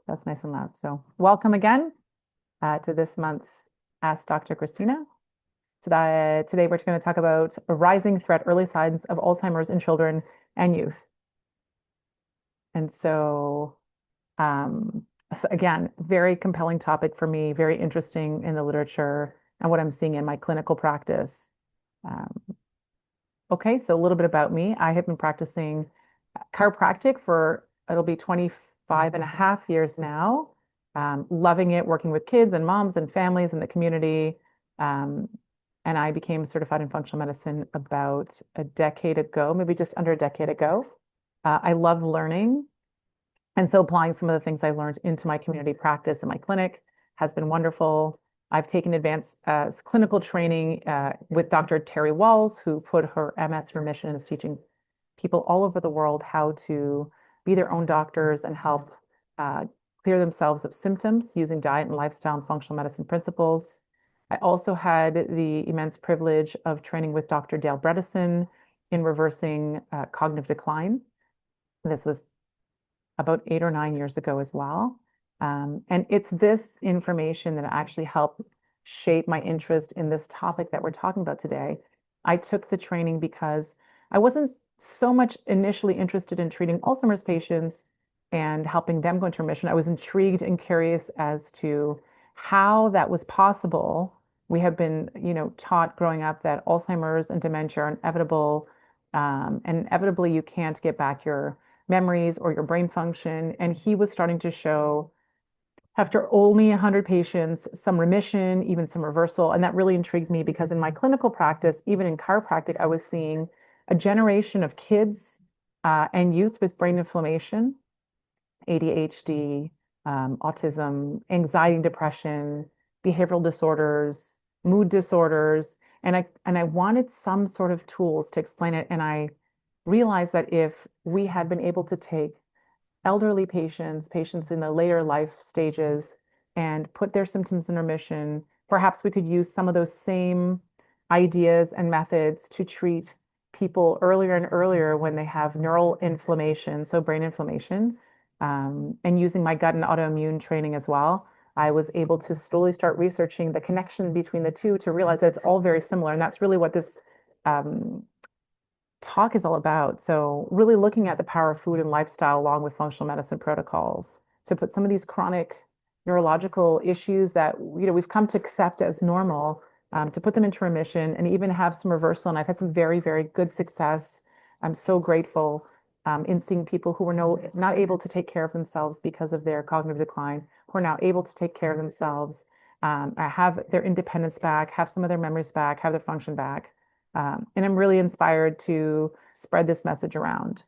That's nice and loud. So welcome again to this month's Ask Dr. Christina. Today we're going to talk about a rising threat, early signs of Alzheimer's in children and youth. And um, so again, very compelling topic for me, very interesting in the literature and what I'm seeing in my clinical practice. Um, okay, so a little bit about me. I have been practicing chiropractic for, it'll be 25 and a half years now. Loving it, working with kids and moms and families in the community. Um, and I became certified in functional medicine about a decade ago, maybe just under a decade ago. I love learning. And so applying some of the things I learned into my community practice in my clinic has been wonderful. I've taken advanced clinical training with Dr. Terry Walls, who put her MS remission and is teaching people all over the world how to be their own doctors and help uh, clear themselves of symptoms using diet and lifestyle and functional medicine principles. I also had the immense privilege of training with Dr. Dale Bredesen in reversing cognitive decline. This was about 8 or 9 years ago as well. And it's this information that actually helped shape my interest in this topic that we're talking about today. I took the training because I wasn't so much initially interested in treating Alzheimer's patients and helping them go into remission. I was intrigued and curious as to how that was possible. We have been, taught growing up that Alzheimer's and dementia are inevitable, and inevitably you can't get back your memories or your brain function. And he was starting to show, after only 100 patients, some remission, even some reversal. And that really intrigued me because in my clinical practice, even in chiropractic, I was seeing a generation of kids and youth with brain inflammation, ADHD, autism, anxiety, depression, behavioral disorders, mood disorders. And I wanted some sort of tools to explain it. And I realized that if we had been able to take elderly patients, patients in the later life stages, and put their symptoms in remission, perhaps we could use some of those same ideas and methods to treat people earlier and earlier when they have neural inflammation, so brain inflammation. And using my gut and autoimmune training as well, I was able to slowly start researching the connection between the two to realize that it's all very similar. And that's really what this um, talk is all about. So really looking at the power of food and lifestyle along with functional medicine protocols to put some of these chronic neurological issues that we've come to accept as normal, to put them into remission and even have some reversal. And I've had some very, very good success. I'm so grateful in seeing people who were not able to take care of themselves because of their cognitive decline, who are now able to take care of themselves, have their independence back, have some of their memories back, have their function back. And I'm really inspired to spread this message around.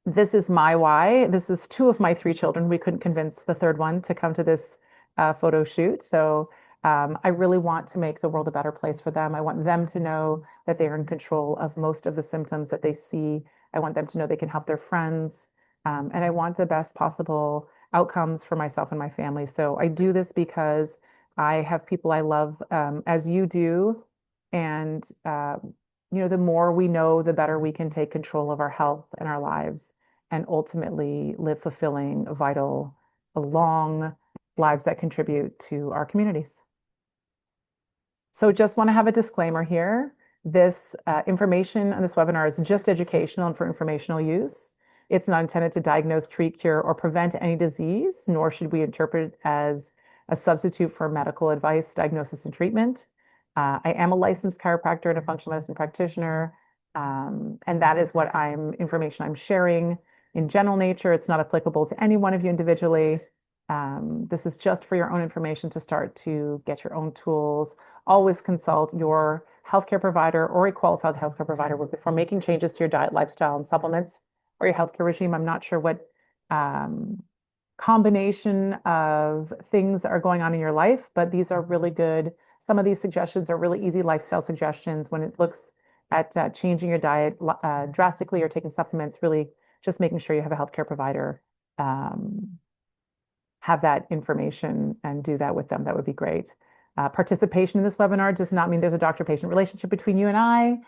This is my why. This is two of my three children. We couldn't convince the third one to come to this photo shoot. So I really want to make the world a better place for them. I want them to know that they are in control of most of the symptoms that they see. I want them to know they can help their friends. And I want the best possible outcomes for myself and my family. So I do this because I have people I love, as you do. And the more we know, the better we can take control of our health and our lives and ultimately live fulfilling, vital, long lives that contribute to our communities. So just want to have a disclaimer here. This information on this webinar is just educational and for informational use. It's not intended to diagnose, treat, cure, or prevent any disease, nor should we interpret it as a substitute for medical advice, diagnosis, and treatment. I am a licensed chiropractor and a functional medicine practitioner, and that is what information I'm sharing in general nature. It's not applicable to any one of you individually. This is just for your own information to start to get your own tools. Always consult your healthcare provider or a qualified healthcare provider before making changes to your diet, lifestyle, and supplements or your healthcare regime. I'm not sure what combination of things are going on in your life, but these are really good. Some of these suggestions are really easy lifestyle suggestions when it looks at changing your diet drastically or taking supplements, really just making sure you have a healthcare provider have that information and do that with them. That would be great. Participation in this webinar does not mean there's a doctor-patient relationship between you and I.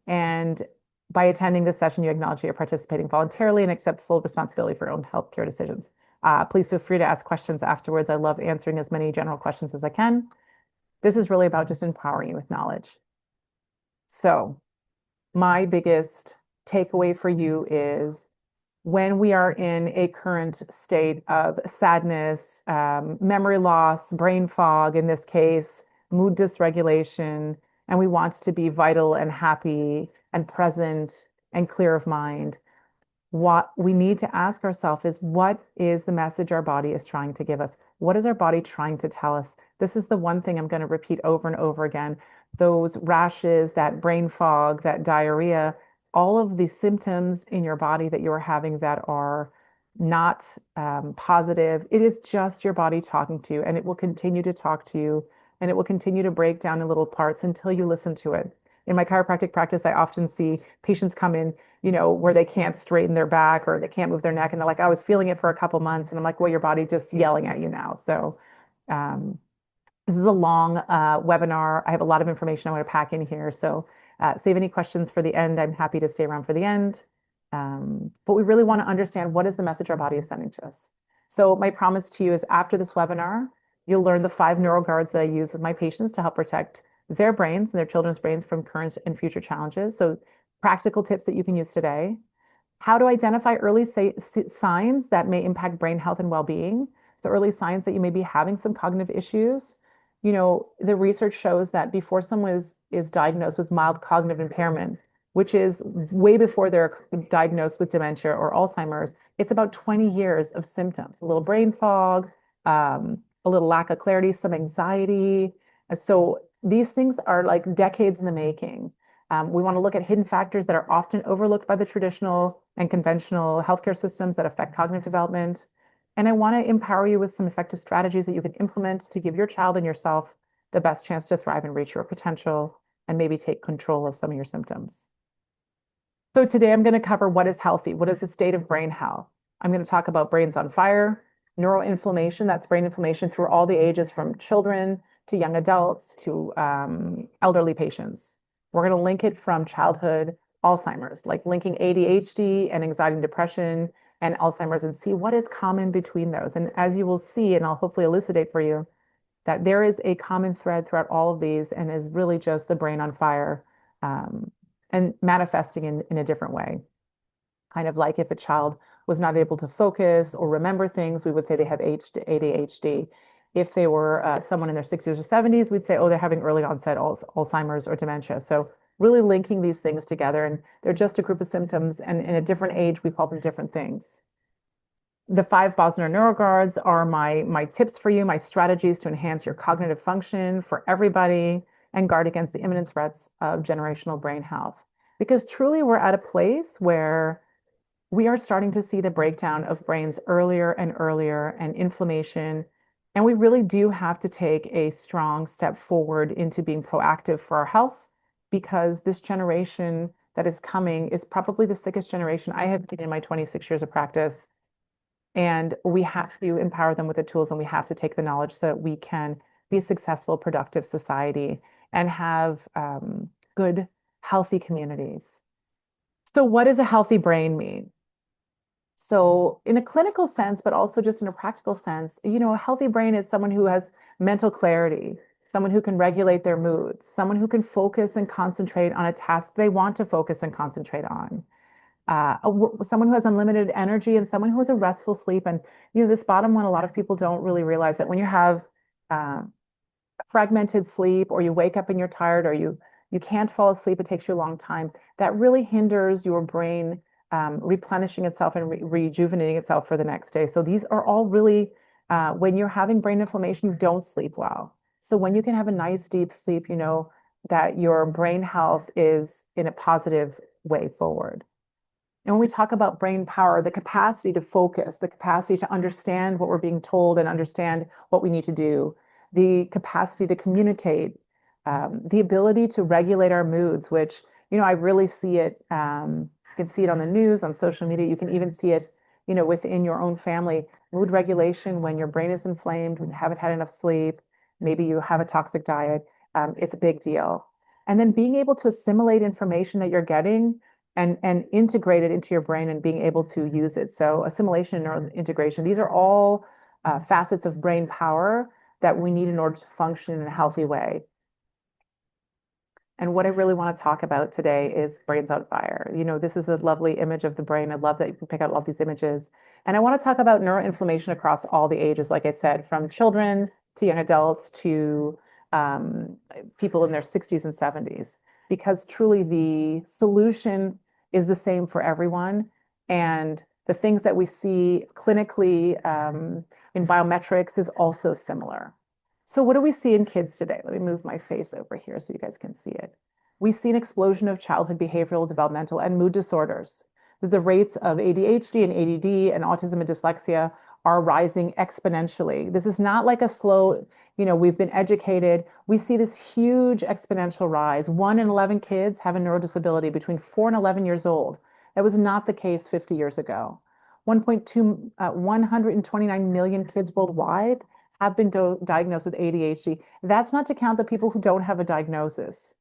And by attending this session, you acknowledge that you're participating voluntarily and accept full responsibility for your own healthcare decisions. Please feel free to ask questions afterwards. I love answering as many general questions as I can. This is really about just empowering you with knowledge. So, my biggest takeaway for you is when we are in a current state of sadness, memory loss, brain fog, in this case, mood dysregulation, and we want to be vital and happy and present and clear of mind, what we need to ask ourselves is what is the message our body is trying to give us? What is our body trying to tell us? This is the one thing I'm going to repeat over and over again. Those rashes, that brain fog, that diarrhea, all of the symptoms in your body that you're having that are not positive, it is just your body talking to you, and it will continue to talk to you, and it will continue to break down in little parts until you listen to it. In my chiropractic practice, I often see patients come in, where they can't straighten their back or they can't move their neck. And they're like, I was feeling it for a couple months. And I'm like, well, your body just yelling at you now. So um, this is a long webinar. I have a lot of information I want to pack in here. So save any questions for the end. I'm happy to stay around for the end. But we really want to understand what is the message our body is sending to us. So my promise to you is after this webinar, you'll learn the 5 neural guards that I use with my patients to help protect their brains and their children's brains from current and future challenges. So practical tips that you can use today. How to identify early signs that may impact brain health and well-being. So early signs that you may be having some cognitive issues. The research shows that before someone is diagnosed with mild cognitive impairment, which is way before they're diagnosed with dementia or Alzheimer's, it's about 20 years of symptoms, a little brain fog, a little lack of clarity, some anxiety. So these things are like decades in the making. We want to look at hidden factors that are often overlooked by the traditional and conventional healthcare systems that affect cognitive development. And I want to empower you with some effective strategies that you can implement to give your child and yourself the best chance to thrive and reach your potential and maybe take control of some of your symptoms. So today I'm going to cover what is healthy, what is the state of brain health. I'm going to talk about brains on fire, neuroinflammation, that's brain inflammation through all the ages from children to young adults to elderly patients. We're going to link it from childhood Alzheimer's, like linking ADHD and anxiety and depression and Alzheimer's, and see what is common between those. And as you will see, and I'll hopefully elucidate for you, that there is a common thread throughout all of these and is really just the brain on fire and manifesting in a different way. Kind of like if a child was not able to focus or remember things, we would say they have ADHD. If they were someone in their 60s or 70s, we'd say, oh, they're having early onset Alzheimer's or dementia. So really linking these things together, and they're just a group of symptoms, and in a different age, we call them different things. The 5 Bosner NeuroGuards are my tips for you, my strategies to enhance your cognitive function for everybody and guard against the imminent threats of generational brain health. Because truly, we're at a place where we are starting to see the breakdown of brains earlier and earlier and inflammation. And we really do have to take a strong step forward into being proactive for our health, because this generation that is coming is probably the sickest generation I have seen in my 26 years of practice. And we have to empower them with the tools, and we have to take the knowledge so that we can be a successful, productive society and have good, healthy communities. So what does a healthy brain mean? So in a clinical sense, but also just in a practical sense, a healthy brain is someone who has mental clarity, someone who can regulate their moods, someone who can focus and concentrate on a task they want to focus and concentrate on. Someone who has unlimited energy and someone who has a restful sleep. And this bottom one, a lot of people don't really realize that when you have fragmented sleep, or you wake up and you're tired, or you can't fall asleep, it takes you a long time, that really hinders your brain replenishing itself and rejuvenating itself for the next day. So these are all really, when you're having brain inflammation, you don't sleep well. So when you can have a nice deep sleep, you know that your brain health is in a positive way forward. And when we talk about brain power, the capacity to focus, the capacity to understand what we're being told and understand what we need to do, the capacity to communicate, the ability to regulate our moods, which, I really see it. You can see it on the news, on social media. You can even see it, within your own family. Mood regulation when your brain is inflamed, when you haven't had enough sleep, maybe you have a toxic diet, it's a big deal. And then being able to assimilate information that you're getting and integrate it into your brain and being able to use it. So assimilation and neural integration, these are all facets of brain power that we need in order to function in a healthy way. And what I really want to talk about today is brains on fire. This is a lovely image of the brain. I love that you can pick out all these images. And I want to talk about neuroinflammation across all the ages, like I said, from children to young adults to um, people in their 60s and 70s, because truly the solution is the same for everyone. And the things that we see clinically in biometrics is also similar. So what do we see in kids today? Let me move my face over here so you guys can see it. We see an explosion of childhood behavioral, developmental, and mood disorders. The rates of ADHD and ADD and autism and dyslexia are rising exponentially. This is not like a slow, we've been educated. We see this huge exponential rise. 1 in 11 kids have a neurodisability between 4 and 11 years old. That was not the case 50 years ago. 129 million kids worldwide have been diagnosed with ADHD. That's not to count the people who don't have a diagnosis.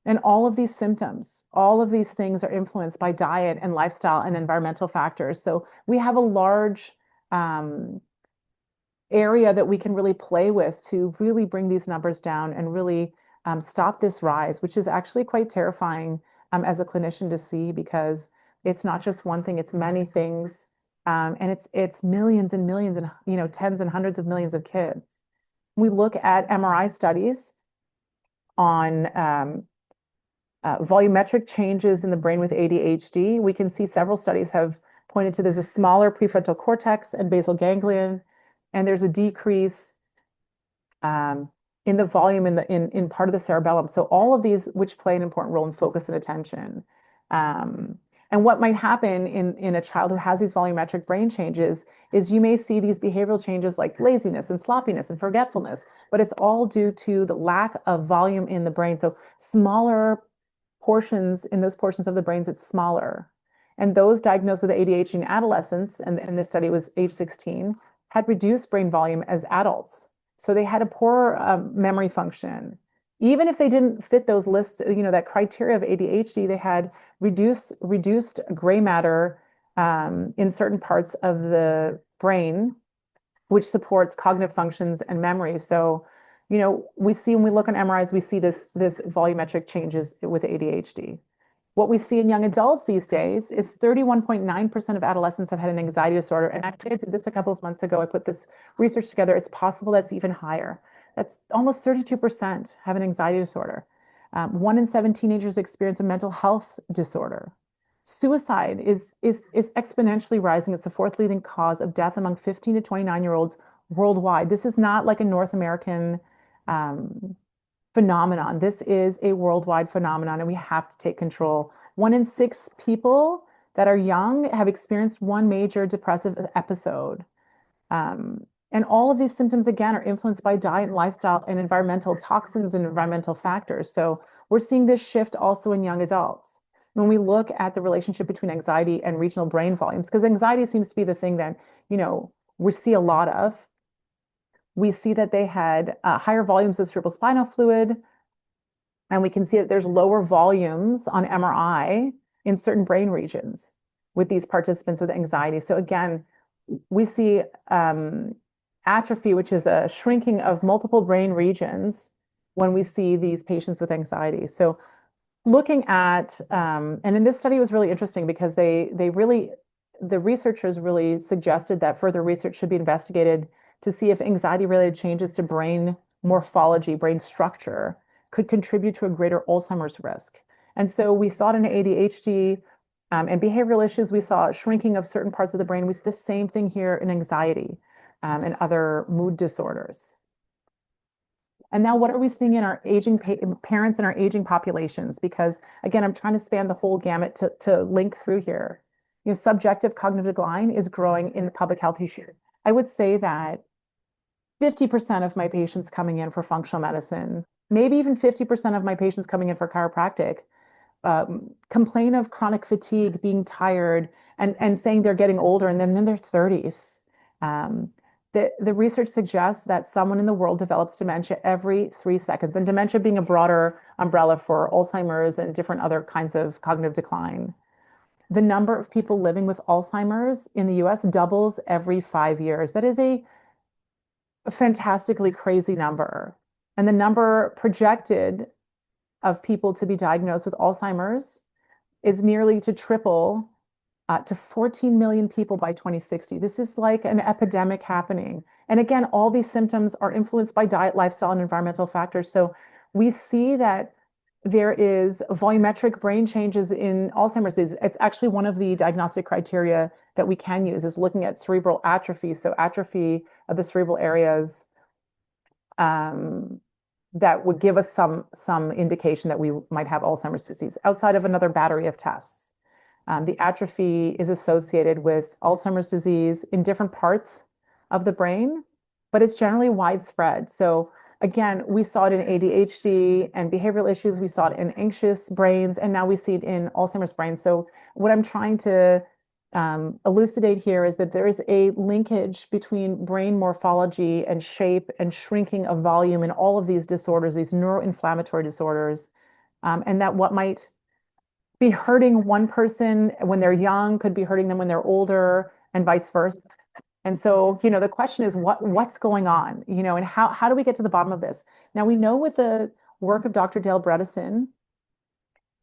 And all of these symptoms, all of these things are influenced by diet and lifestyle and environmental factors. So we have a large area that we can really play with to really bring these numbers down and really stop this rise, which is actually quite terrifying as a clinician to see, because it's not just one thing, it's many things. And it's millions and millions and tens and hundreds of millions of kids. We look at MRI studies on volumetric changes in the brain with ADHD. We can see several studies have pointed to there's a smaller prefrontal cortex and basal ganglion, and there's a decrease in the volume in part of the cerebellum. So all of these, which play an important role in focus and attention. And what might happen in a child who has these volumetric brain changes is you may see these behavioral changes like laziness and sloppiness and forgetfulness, but it's all due to the lack of volume in the brain. So smaller portions, in those portions of the brains, it's smaller. And those diagnosed with ADHD in adolescents, and this study was age 16, had reduced brain volume as adults. So they had a poor memory function. Even if they didn't fit those lists, that criteria of ADHD, they had reduced gray matter in certain parts of the brain, which supports cognitive functions and memory. So, we see when we look on MRIs, we see this volumetric changes with ADHD. What we see in young adults these days is 31.9% of adolescents have had an anxiety disorder. And actually, I did this a couple of months ago. I put this research together. It's possible that's even higher. That's almost 32% have an anxiety disorder. 1 in 7 teenagers experience a mental health disorder. Suicide is exponentially rising. It's the fourth leading cause of death among 15 to 29-year-olds worldwide. This is not like a North American phenomenon. This is a worldwide phenomenon, and we have to take control. 1 in 6 people that are young have experienced one major depressive episode. And all of these symptoms, again, are influenced by diet and lifestyle and environmental toxins and environmental factors. So we're seeing this shift also in young adults. When we look at the relationship between anxiety and regional brain volumes, because anxiety seems to be the thing that, we see a lot of. We see that they had higher volumes of cerebrospinal fluid, and we can see that there's lower volumes on MRI in certain brain regions with these participants with anxiety. So again, we see atrophy, which is a shrinking of multiple brain regions when we see these patients with anxiety. So looking at, and in this study was really interesting because the researchers really suggested that further research should be investigated to see if anxiety-related changes to brain morphology, brain structure, could contribute to a greater Alzheimer's risk. And so we saw it in ADHD and behavioral issues. We saw shrinking of certain parts of the brain. We see the same thing here in anxiety and other mood disorders. And now what are we seeing in our aging parents and our aging populations? Because again, I'm trying to span the whole gamut to link through here. Subjective cognitive decline is growing in the public health issue. I would say that 50% of my patients coming in for functional medicine, maybe even 50% of my patients coming in for chiropractic, complain of chronic fatigue, being tired, and saying they're getting older and then in their 30s. The research suggests that someone in the world develops dementia every 3 seconds, and dementia being a broader umbrella for Alzheimer's and different other kinds of cognitive decline. the number of people living with Alzheimer's in the US doubles every 5 years. That is a fantastically crazy number. And the number projected of people to be diagnosed with Alzheimer's is nearly to triple to 14 million people by 2060. This is like an epidemic happening. And again, all these symptoms are influenced by diet, lifestyle, and environmental factors. So we see that there is volumetric brain changes in Alzheimer's disease. It's actually one of the diagnostic criteria that we can use is looking at cerebral atrophy. So atrophy of the cerebral areas um, that would give us some indication that we might have Alzheimer's disease outside of another battery of tests. The atrophy is associated with Alzheimer's disease in different parts of the brain, but it's generally widespread. So again, we saw it in ADHD and behavioral issues. We saw it in anxious brains, and now we see it in Alzheimer's brains. So what I'm trying to elucidate here is that there is a linkage between brain morphology and shape and shrinking of volume in all of these disorders, these neuroinflammatory disorders, and that what might be hurting one person when they're young could be hurting them when they're older and vice versa. And so, the question is what's going on, and how do we get to the bottom of this? Now we know with the work of Dr. Dale Bredesen,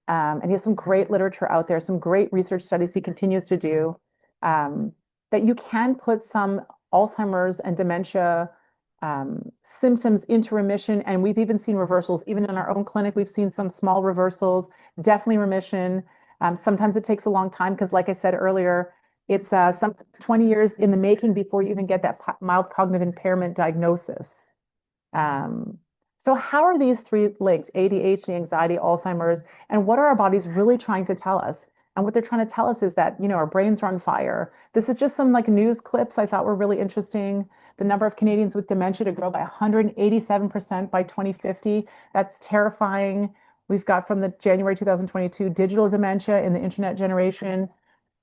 and he has some great literature out there, some great research studies he continues to do, that you can put some Alzheimer's and dementia symptoms into remission. And we've even seen reversals, even in our own clinic, we've seen some small reversals, definitely remission. Sometimes it takes a long time because, like I said earlier, it's some 20 years in the making before you even get that mild cognitive impairment diagnosis. So how are these three linked? ADHD, anxiety, Alzheimer's, and what are our bodies really trying to tell us? And what they're trying to tell us is that, our brains are on fire. This is just some like news clips I thought were really interesting. The number of Canadians with dementia to grow by 187% by 2050. That's terrifying. We've got from the January 2022 digital dementia in the internet generation.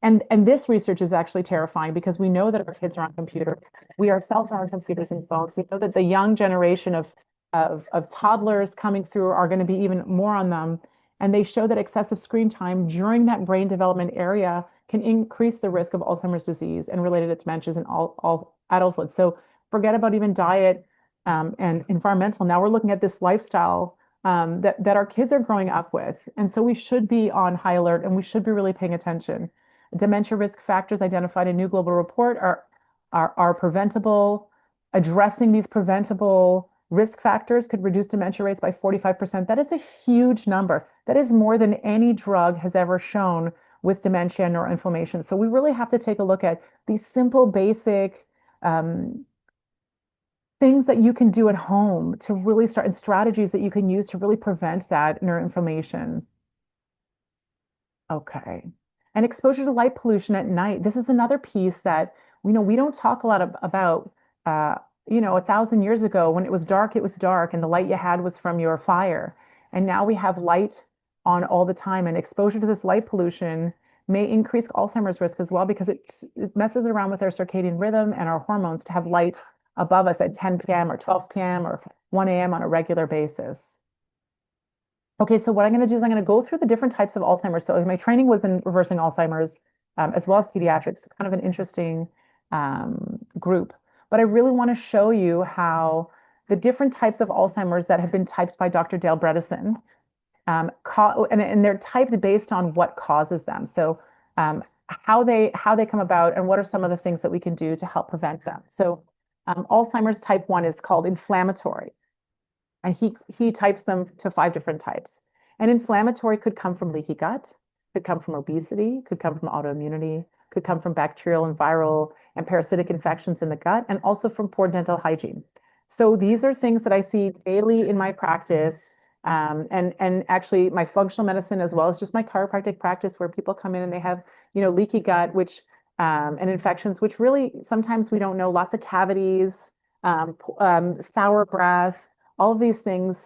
And this research is actually terrifying because we know that our kids are on computers. We ourselves are on computers and phones. We know that the young generation of toddlers coming through are going to be even more on them. And they show that excessive screen time during that brain development area can increase the risk of Alzheimer's disease and related dementias in all adulthood. So forget about even diet and environmental. Now we're looking at this lifestyle that our kids are growing up with. And so we should be on high alert and we should be really paying attention. Dementia risk factors identified in a new global report are preventable. Addressing these preventable risk factors could reduce dementia rates by 45%. That is a huge number. That is more than any drug has ever shown with dementia and neuroinflammation. So we really have to take a look at these simple, basic things that you can do at home to really start, and strategies that you can use to really prevent that neuroinflammation. Okay. And exposure to light pollution at night. This is another piece that we don't talk a lot about. 1,000 years ago, when it was dark, and the light you had was from your fire. And now we have light on all the time, and exposure to this light pollution may increase Alzheimer's risk as well because it messes around with our circadian rhythm and our hormones to have light above us at 10 p.m. or 12 p.m. or 1 a.m. on a regular basis. Okay, so what I'm going to do is I'm going to go through the different types of Alzheimer's. So my training was in reversing Alzheimer's as well as pediatrics, kind of an interesting group. But I really want to show you how the different types of Alzheimer's that have been typed by Dr. Dale Bredesen, and they're typed based on what causes them. So how they come about and what are some of the things that we can do to help prevent them. So Alzheimer's type 1 is called inflammatory. And he types them to 5 different types. And inflammatory could come from leaky gut, could come from obesity, could come from autoimmunity, could come from bacterial and viral and parasitic infections in the gut, and also from poor dental hygiene. So these are things that I see daily in my practice, and actually my functional medicine as well as just my chiropractic practice, where people come in and they have leaky gut, which and infections, which really sometimes we don't know, lots of cavities, sour breath. All of these things,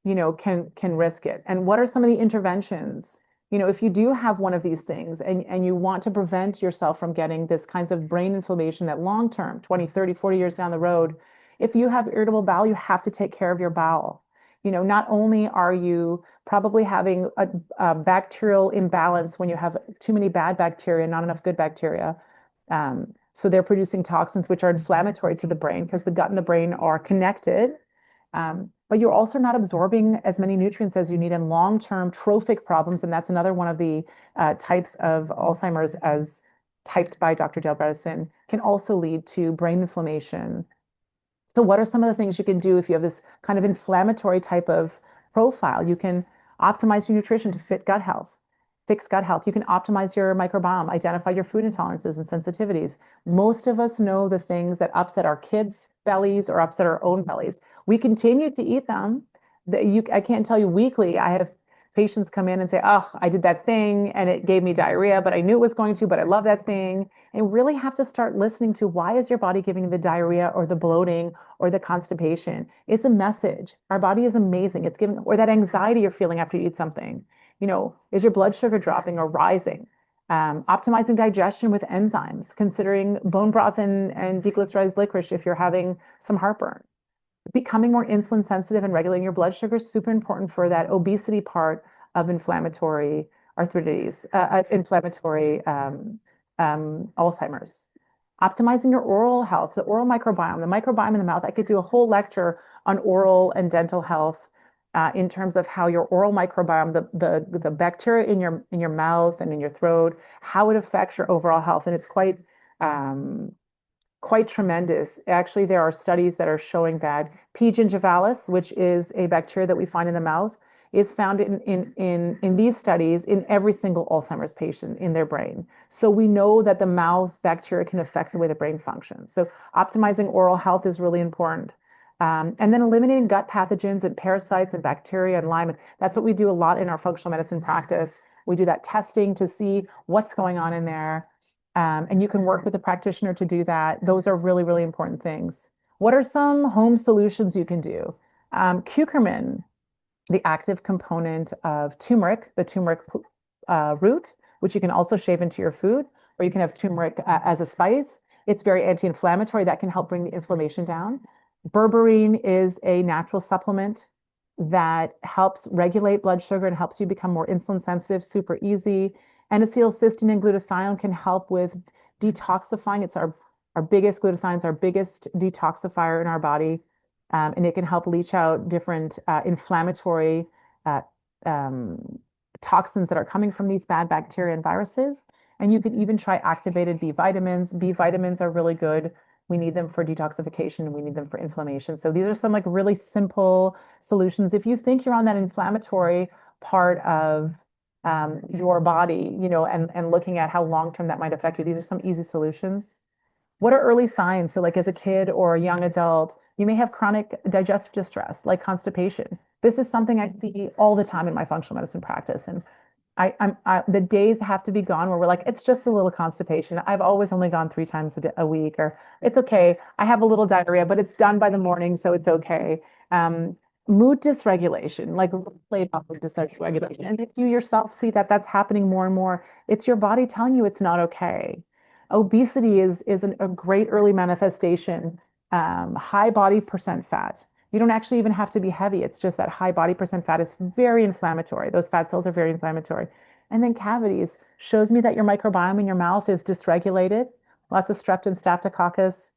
can risk it. And what are some of the interventions? If you do have one of these things and you want to prevent yourself from getting this kinds of brain inflammation that long term, 20, 30, 40 years down the road, if you have irritable bowel, you have to take care of your bowel. Not only are you probably having a bacterial imbalance when you have too many bad bacteria, not enough good bacteria. So they're producing toxins which are inflammatory to the brain because the gut and the brain are connected. But you're also not absorbing as many nutrients as you need in long-term trophic problems. And that's another one of the types of Alzheimer's as typed by Dr. Dale Bredesen can also lead to brain inflammation. So what are some of the things you can do if you have this kind of inflammatory type of profile? You can optimize your nutrition to fit gut health, fix gut health. You can optimize your microbiome, identify your food intolerances and sensitivities. Most of us know the things that upset our kids' bellies or upset our own bellies. We continue to eat them. I can't tell you weekly. I have patients come in and say, "Oh, I did that thing and it gave me diarrhea, but I knew it was going to, but I love that thing." And really have to start listening to why is your body giving you the diarrhea or the bloating or the constipation? It's a message. Our body is amazing. It's giving, or that anxiety you're feeling after you eat something. Is your blood sugar dropping or rising? Optimizing digestion with enzymes, considering bone broth and deglycerized licorice if you're having some heartburn. Becoming more insulin sensitive and regulating your blood sugar is super important for that obesity part of inflammatory arthritis, inflammatory Alzheimer's. Optimizing your oral health, the oral microbiome, the microbiome in the mouth. I could do a whole lecture on oral and dental health in terms of how your oral microbiome, the bacteria in your mouth and in your throat, how it affects your overall health, and it's quite tremendous. Actually, there are studies that are showing that P. gingivalis, which is a bacteria that we find in the mouth, is found in these studies in every single Alzheimer's patient in their brain. So we know that the mouth bacteria can affect the way the brain functions. So optimizing oral health is really important. And then eliminating gut pathogens and parasites and bacteria and Lyme. That's what we do a lot in our functional medicine practice. We do that testing to see what's going on in there. And you can work with a practitioner to do that. Those are really, really important things. What are some home solutions you can do? Curcumin, the active component of turmeric, the turmeric root, which you can also shave into your food, or you can have turmeric as a spice. It's very anti-inflammatory. That can help bring the inflammation down. Berberine is a natural supplement that helps regulate blood sugar and helps you become more insulin sensitive, super easy. N-acetylcysteine and glutathione can help with detoxifying. It's our biggest, glutathione's our biggest detoxifier in our body. And it can help leach out different inflammatory uh, um, toxins that are coming from these bad bacteria and viruses. And you can even try activated B vitamins. B vitamins are really good. We need them for detoxification and we need them for inflammation. So these are some like really simple solutions. If you think you're on that inflammatory part of your body, and looking at how long-term that might affect you, these are some easy solutions. What are early signs? So, like as a kid or a young adult, you may have chronic digestive distress, like constipation. This is something I see all the time in my functional medicine practice. And the days have to be gone where we're like, it's just a little constipation. I've always only gone 3 times a week, or it's okay. I have a little diarrhea, but it's done by the morning, so it's okay. Um, Mood dysregulation, like late mood dysregulation. And if you yourself see that that's happening more and more, it's your body telling you it's not okay. Obesity is a great early manifestation. High body percent fat. You don't actually even have to be heavy. It's just that high body percent fat is very inflammatory. Those fat cells are very inflammatory. And then cavities shows me that your microbiome in your mouth is dysregulated. Lots of strep and staphylococcus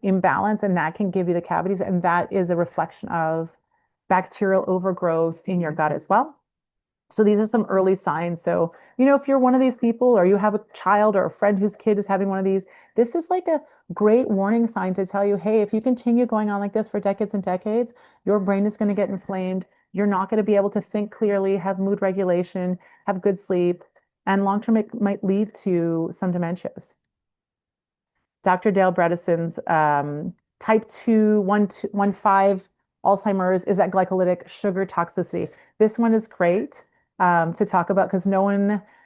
imbalance, and that can give you the cavities. And that is a reflection of bacterial overgrowth in your gut as well. So these are some early signs. So, if you're one of these people or you have a child or a friend whose kid is having one of these, this is like a great warning sign to tell you, hey, if you continue going on like this for decades and decades, your brain is going to get inflamed. You're not going to be able to think clearly, have mood regulation, have good sleep, and long term it might lead to some dementias. Dr. Dale Bredesen's type 2, 1, 2, 1, 5 Alzheimer's is that glycolytic sugar toxicity. This one is great to talk about because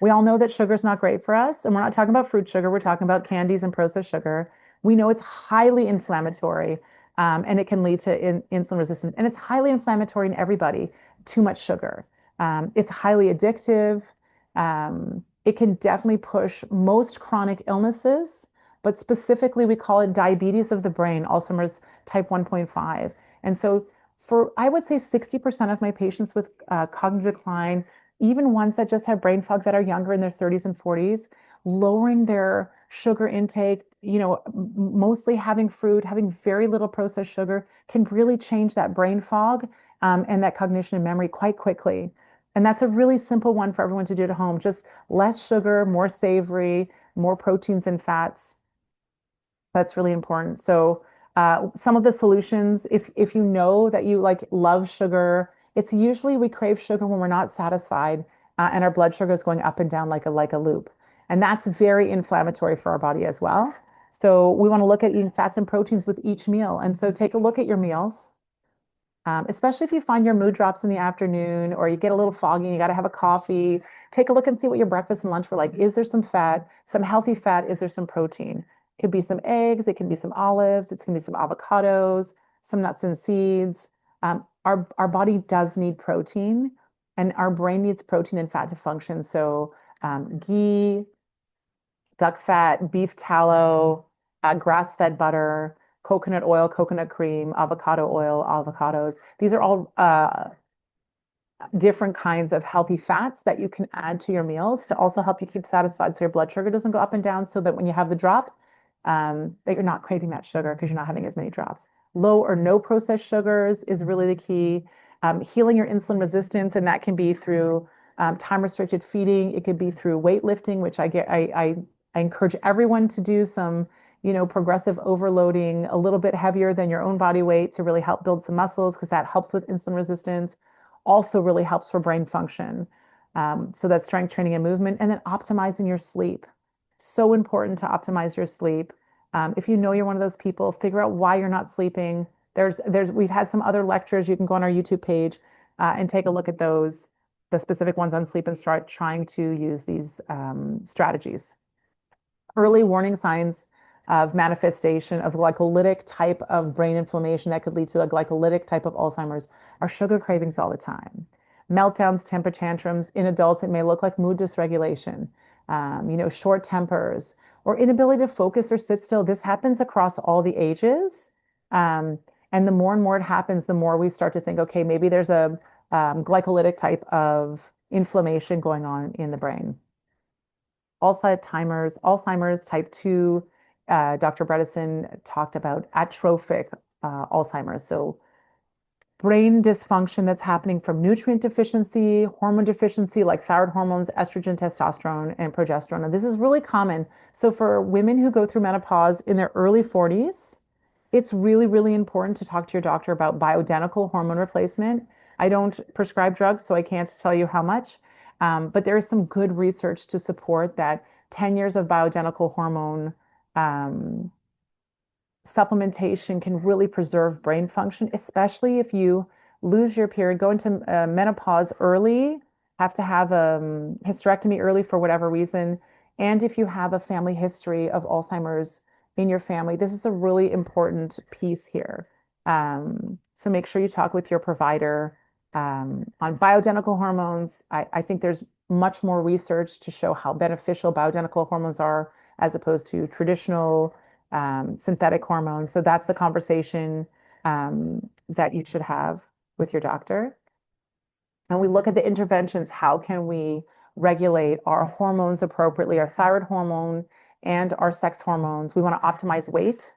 we all know that sugar is not great for us. And we're not talking about fruit sugar, we're talking about candies and processed sugar. We know it's highly inflammatory and it can lead to insulin resistance. And it's highly inflammatory in everybody, too much sugar. It's highly addictive. It can definitely push most chronic illnesses, but specifically we call it diabetes of the brain, Alzheimer's type 1.5. And so For, I would say 60% of my patients with cognitive decline, even ones that just have brain fog that are younger in their 30s and 40s, lowering their sugar intake, mostly having fruit, having very little processed sugar can really change that brain fog and that cognition and memory quite quickly. And that's a really simple one for everyone to do at home. Just less sugar, more savory, more proteins and fats. That's really important. So, some of the solutions, if you know that you like love sugar, it's usually we crave sugar when we're not satisfied, and our blood sugar is going up and down like a loop, and that's very inflammatory for our body as well. So we want to look at eating fats and proteins with each meal. And so take a look at your meals. Especially if you find your mood drops in the afternoon or you get a little foggy and you got to have a coffee, take a look and see what your breakfast and lunch were like. Is there some fat, some healthy fat? Is there some protein? It could be some eggs, it can be some olives, it can be some avocados, some nuts and seeds. Our body does need protein, and our brain needs protein and fat to function. So ghee, duck fat, beef tallow, grass-fed butter, coconut oil, coconut cream, avocado oil, avocados. These are all different kinds of healthy fats that you can add to your meals to also help you keep satisfied so your blood sugar doesn't go up and down so that when you have the drop, that you're not craving that sugar because you're not having as many drops. Low or no processed sugars is really the key. Healing your insulin resistance, and that can be through time restricted feeding. It could be through weightlifting, which I encourage everyone to do some, progressive overloading, a little bit heavier than your own body weight to really help build some muscles because that helps with insulin resistance. Also really helps for brain function. So that's strength training and movement, and then optimizing your sleep. So important to optimize your sleep. If you know you're one of those people, figure out why you're not sleeping. We've had some other lectures. You can go on our YouTube page and take a look at those, the specific ones on sleep, and start trying to use these strategies. Early warning signs of manifestation of glycolytic type of brain inflammation that could lead to a glycolytic type of Alzheimer's are sugar cravings all the time. Meltdowns, temper tantrums. In adults, it may look like mood dysregulation, short tempers, or inability to focus or sit still. This happens across all the ages. Um, and the more and more it happens, the more we start to think, okay, maybe there's a glycolytic type of inflammation going on in the brain. Alzheimer's type 2, Dr. Bredesen talked about atrophic Alzheimer's. So brain dysfunction that's happening from nutrient deficiency, hormone deficiency, like thyroid hormones, estrogen, testosterone, and progesterone. And this is really common. So for women who go through menopause in their early 40s, it's really, really important to talk to your doctor about bioidentical hormone replacement. I don't prescribe drugs, so I can't tell you how much, but there is some good research to support that 10 years of bioidentical hormone um, supplementation can really preserve brain function, especially if you lose your period, go into menopause early, have to have a hysterectomy early for whatever reason, and if you have a family history of Alzheimer's in your family, this is a really important piece here. So make sure you talk with your provider on bioidentical hormones. I think there's much more research to show how beneficial bioidentical hormones are as opposed to traditional synthetic hormones. So that's the conversation that you should have with your doctor. And we look at the interventions. How can we regulate our hormones appropriately, our thyroid hormone and our sex hormones? We want to optimize weight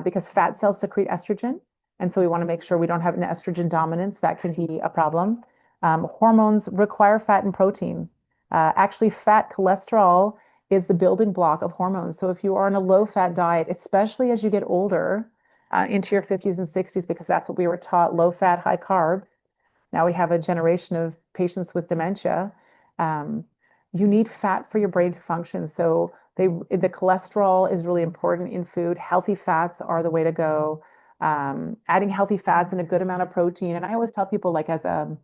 because fat cells secrete estrogen. And so we want to make sure we don't have an estrogen dominance. That can be a problem. Hormones require fat and protein. Actually, fat cholesterol is the building block of hormones. So if you are on a low fat diet, especially as you get older, into your 50s and 60s, because that's what we were taught, low fat, high carb. Now we have a generation of patients with dementia. Um, you need fat for your brain to function. So the cholesterol is really important in food. Healthy fats are the way to go. Adding healthy fats and a good amount of protein. And I always tell people like as a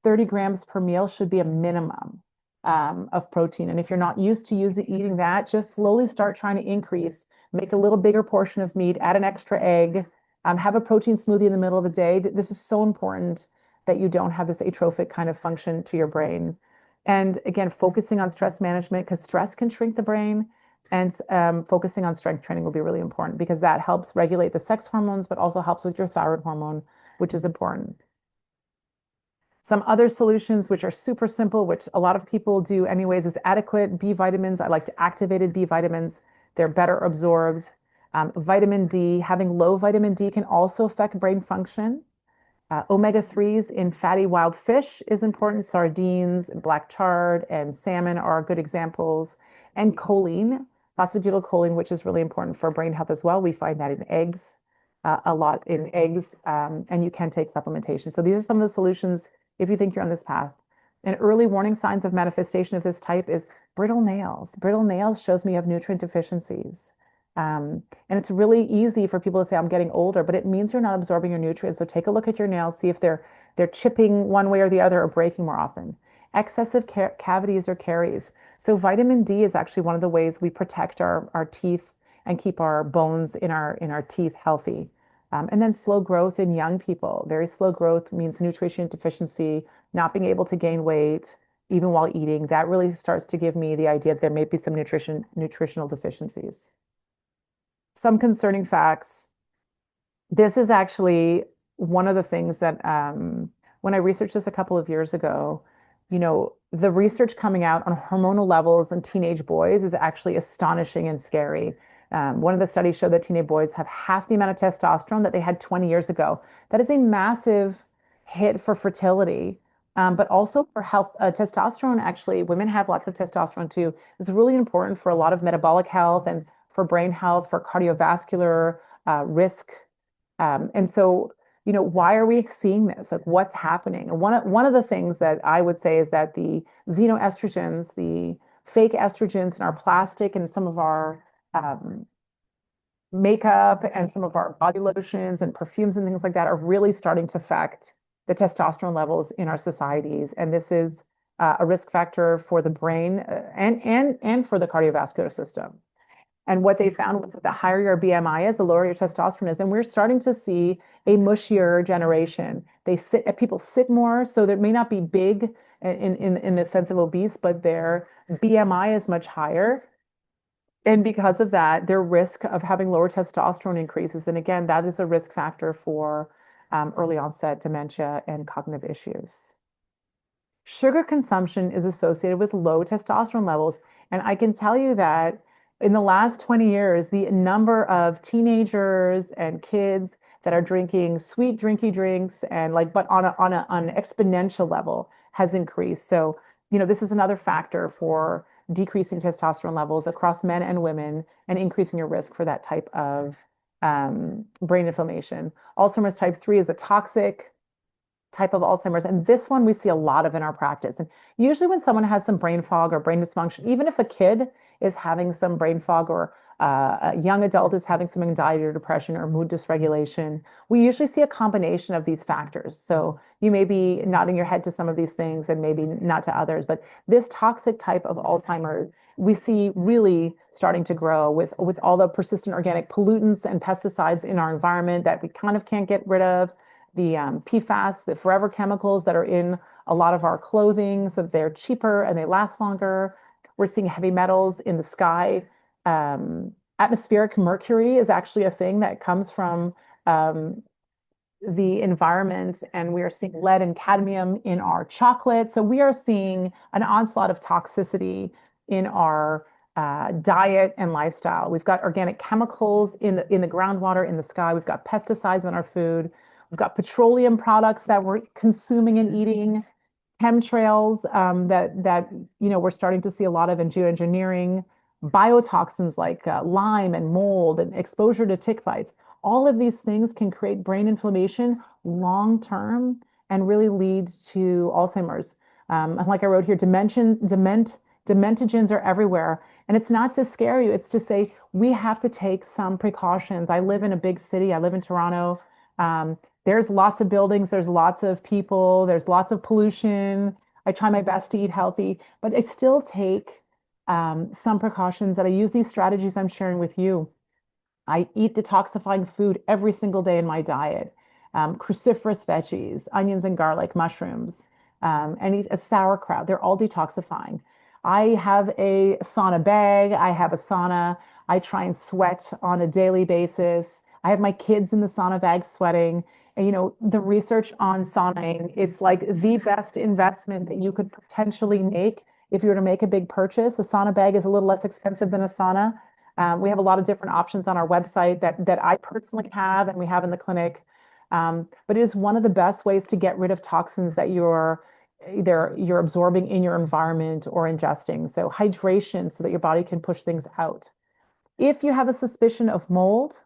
30 grams per meal should be a minimum of protein. And if you're not used to eating that, just slowly start trying to increase. Make a little bigger portion of meat, add an extra egg, have a protein smoothie in the middle of the day. This is so important that you don't have this atrophic kind of function to your brain. And again, focusing on stress management because stress can shrink the brain. And focusing on strength training will be really important because that helps regulate the sex hormones, but also helps with your thyroid hormone which is important. Some other solutions, which are super simple, which a lot of people do anyways, is adequate B vitamins. I like to activated B vitamins. They're better absorbed. Vitamin D, having low vitamin D can also affect brain function. Omega 3s in fatty wild fish is important. Sardines, black chard, and salmon are good examples. And choline, phosphatidylcholine, which is really important for brain health as well. We find that in eggs, a lot in eggs, and you can take supplementation. So these are some of the solutions if you think you're on this path. An early warning signs of manifestation of this type is brittle nails. Brittle nails shows me you have nutrient deficiencies. And it's really easy for people to say, I'm getting older, but it means you're not absorbing your nutrients. So take a look at your nails, see if they're chipping one way or the other or breaking more often. Excessive cavities or caries. So vitamin D is actually one of the ways we protect our teeth and keep our bones in our teeth healthy. And then slow growth in young people. Very slow growth means nutrition deficiency, not being able to gain weight, even while eating. That really starts to give me the idea that there may be some nutritional deficiencies. Some concerning facts. This is actually one of the things that when I researched this a couple of years ago, the research coming out on hormonal levels in teenage boys is actually astonishing and scary. One of the studies showed that teenage boys have half the amount of testosterone that they had 20 years ago. That is a massive hit for fertility, but also for health. Testosterone, actually, women have lots of testosterone too. It's really important for a lot of metabolic health and for brain health, for cardiovascular risk. Why are we seeing this? Like, what's happening? And one of the things that I would say is that the xenoestrogens, the fake estrogens in our plastic and some of our um, makeup and some of our body lotions and perfumes and things like that are really starting to affect the testosterone levels in our societies. And this is a risk factor for the brain and for the cardiovascular system. And what they found was that the higher your BMI is, the lower your testosterone is. And we're starting to see a mushier generation. People sit more, so they may not be big in the sense of obese, but their BMI is much higher. And because of that, their risk of having lower testosterone increases. And again, that is a risk factor for early onset dementia and cognitive issues. Sugar consumption is associated with low testosterone levels. And I can tell you that in the last 20 years, the number of teenagers and kids that are drinking sweet drinky drinks and but on an exponential level has increased. So, this is another factor for decreasing testosterone levels across men and women and increasing your risk for that type of brain inflammation. Alzheimer's type 3 is a toxic type of Alzheimer's. And this one we see a lot of in our practice. And usually when someone has some brain fog or brain dysfunction, even if a kid is having some brain fog or a young adult is having some anxiety or depression or mood dysregulation, we usually see a combination of these factors. So you may be nodding your head to some of these things and maybe not to others, but this toxic type of Alzheimer's we see really starting to grow with all the persistent organic pollutants and pesticides in our environment that we kind of can't get rid of, the PFAS, the forever chemicals that are in a lot of our clothing, so that they're cheaper and they last longer. We're seeing heavy metals in the sky. Atmospheric mercury is actually a thing that comes from the environment, and we are seeing lead and cadmium in our chocolate. So we are seeing an onslaught of toxicity in our diet and lifestyle. We've got organic chemicals in the groundwater, in the sky. We've got pesticides in our food. We've got petroleum products that we're consuming and eating, chemtrails that we're starting to see a lot of in geoengineering, biotoxins like Lyme and mold and exposure to tick bites. All of these things can create brain inflammation long term and really lead to Alzheimer's. And like I wrote here, dementogens are everywhere. And it's not to scare you, it's to say we have to take some precautions. I live in a big city, I live in Toronto. There's lots of buildings, there's lots of people, there's lots of pollution. I try my best to eat healthy, but I still take some precautions that I use these strategies I'm sharing with you. I eat detoxifying food every single day in my diet. Cruciferous veggies, onions and garlic, mushrooms, and eat a sauerkraut. They're all detoxifying. I have a sauna bag. I have a sauna. I try and sweat on a daily basis. I have my kids in the sauna bag sweating. And, the research on sauning, it's like the best investment that you could potentially make if you were to make a big purchase. A sauna bag is a little less expensive than a sauna. We have a lot of different options on our website that I personally have and we have in the clinic. But it is one of the best ways to get rid of toxins that you're absorbing in your environment or ingesting. So hydration so that your body can push things out. If you have a suspicion of mold,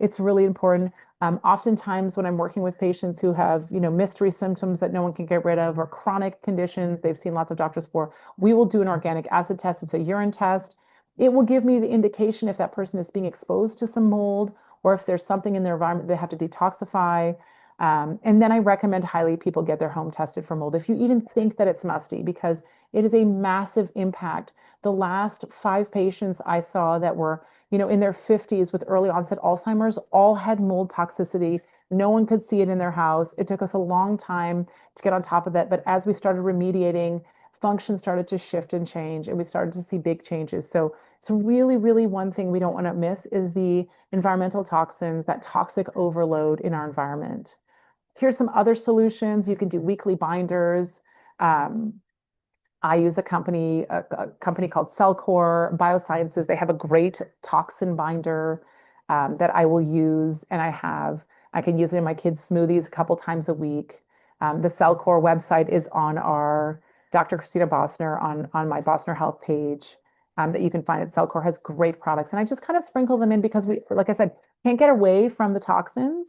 it's really important. Oftentimes, when I'm working with patients who have, mystery symptoms that no one can get rid of or chronic conditions they've seen lots of doctors for, we will do an organic acid test. It's a urine test. It will give me the indication if that person is being exposed to some mold or if there's something in their environment they have to detoxify. And then I recommend highly people get their home tested for mold if you even think that it's musty, because it is a massive impact. The last 5 patients I saw that were in their 50s with early onset Alzheimer's, all had mold toxicity. No one could see it in their house. It took us a long time to get on top of that. But as we started remediating, function started to shift and change, and we started to see big changes. So really, really one thing we don't want to miss is the environmental toxins, that toxic overload in our environment. Here's some other solutions. You can do weekly binders. Um, I use a company called Cellcore Biosciences. They have a great toxin binder that I will use, and I can use it in my kids' smoothies a couple times a week. The Cellcore website is on our Dr. Christina Bosner on my Bosner Health page that you can find at Cellcore has great products, and I just kind of sprinkle them in because we, like I said, can't get away from the toxins,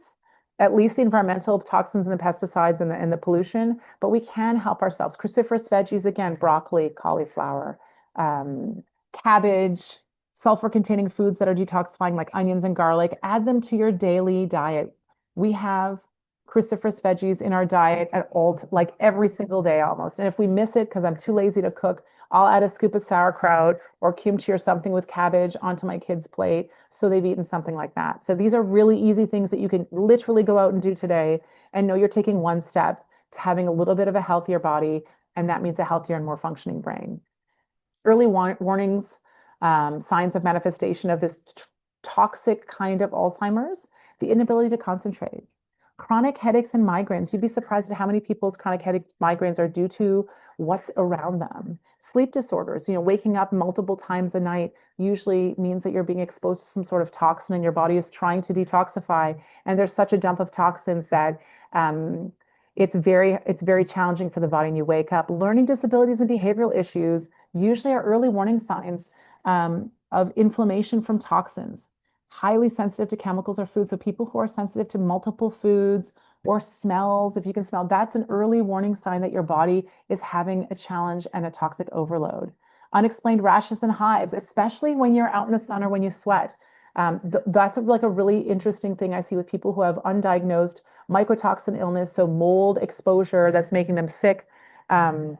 at least the environmental toxins and the pesticides and the pollution, but we can help ourselves. Cruciferous veggies, again, broccoli, cauliflower, um, cabbage, sulfur-containing foods that are detoxifying, like onions and garlic. Add them to your daily diet. We have cruciferous veggies in our diet at all, like every single day almost. And if we miss it because I'm too lazy to cook, I'll add a scoop of sauerkraut or kimchi or something with cabbage onto my kids' plate so they've eaten something like that. So these are really easy things that you can literally go out and do today and know you're taking one step to having a little bit of a healthier body, and that means a healthier and more functioning brain. Early warnings, signs of manifestation of this toxic kind of Alzheimer's, the inability to concentrate. Chronic headaches and migraines. You'd be surprised at how many people's chronic headache migraines are due to what's around them. Sleep disorders, waking up multiple times a night usually means that you're being exposed to some sort of toxin and your body is trying to detoxify. And there's such a dump of toxins that it's very challenging for the body, and you wake up. Learning disabilities and behavioral issues usually are early warning signs of inflammation from toxins. Highly sensitive to chemicals or foods. So people who are sensitive to multiple foods or smells, if you can smell, that's an early warning sign that your body is having a challenge and a toxic overload. Unexplained rashes and hives, especially when you're out in the sun or when you sweat. That's like a really interesting thing I see with people who have undiagnosed mycotoxin illness, so mold exposure that's making them sick. Um,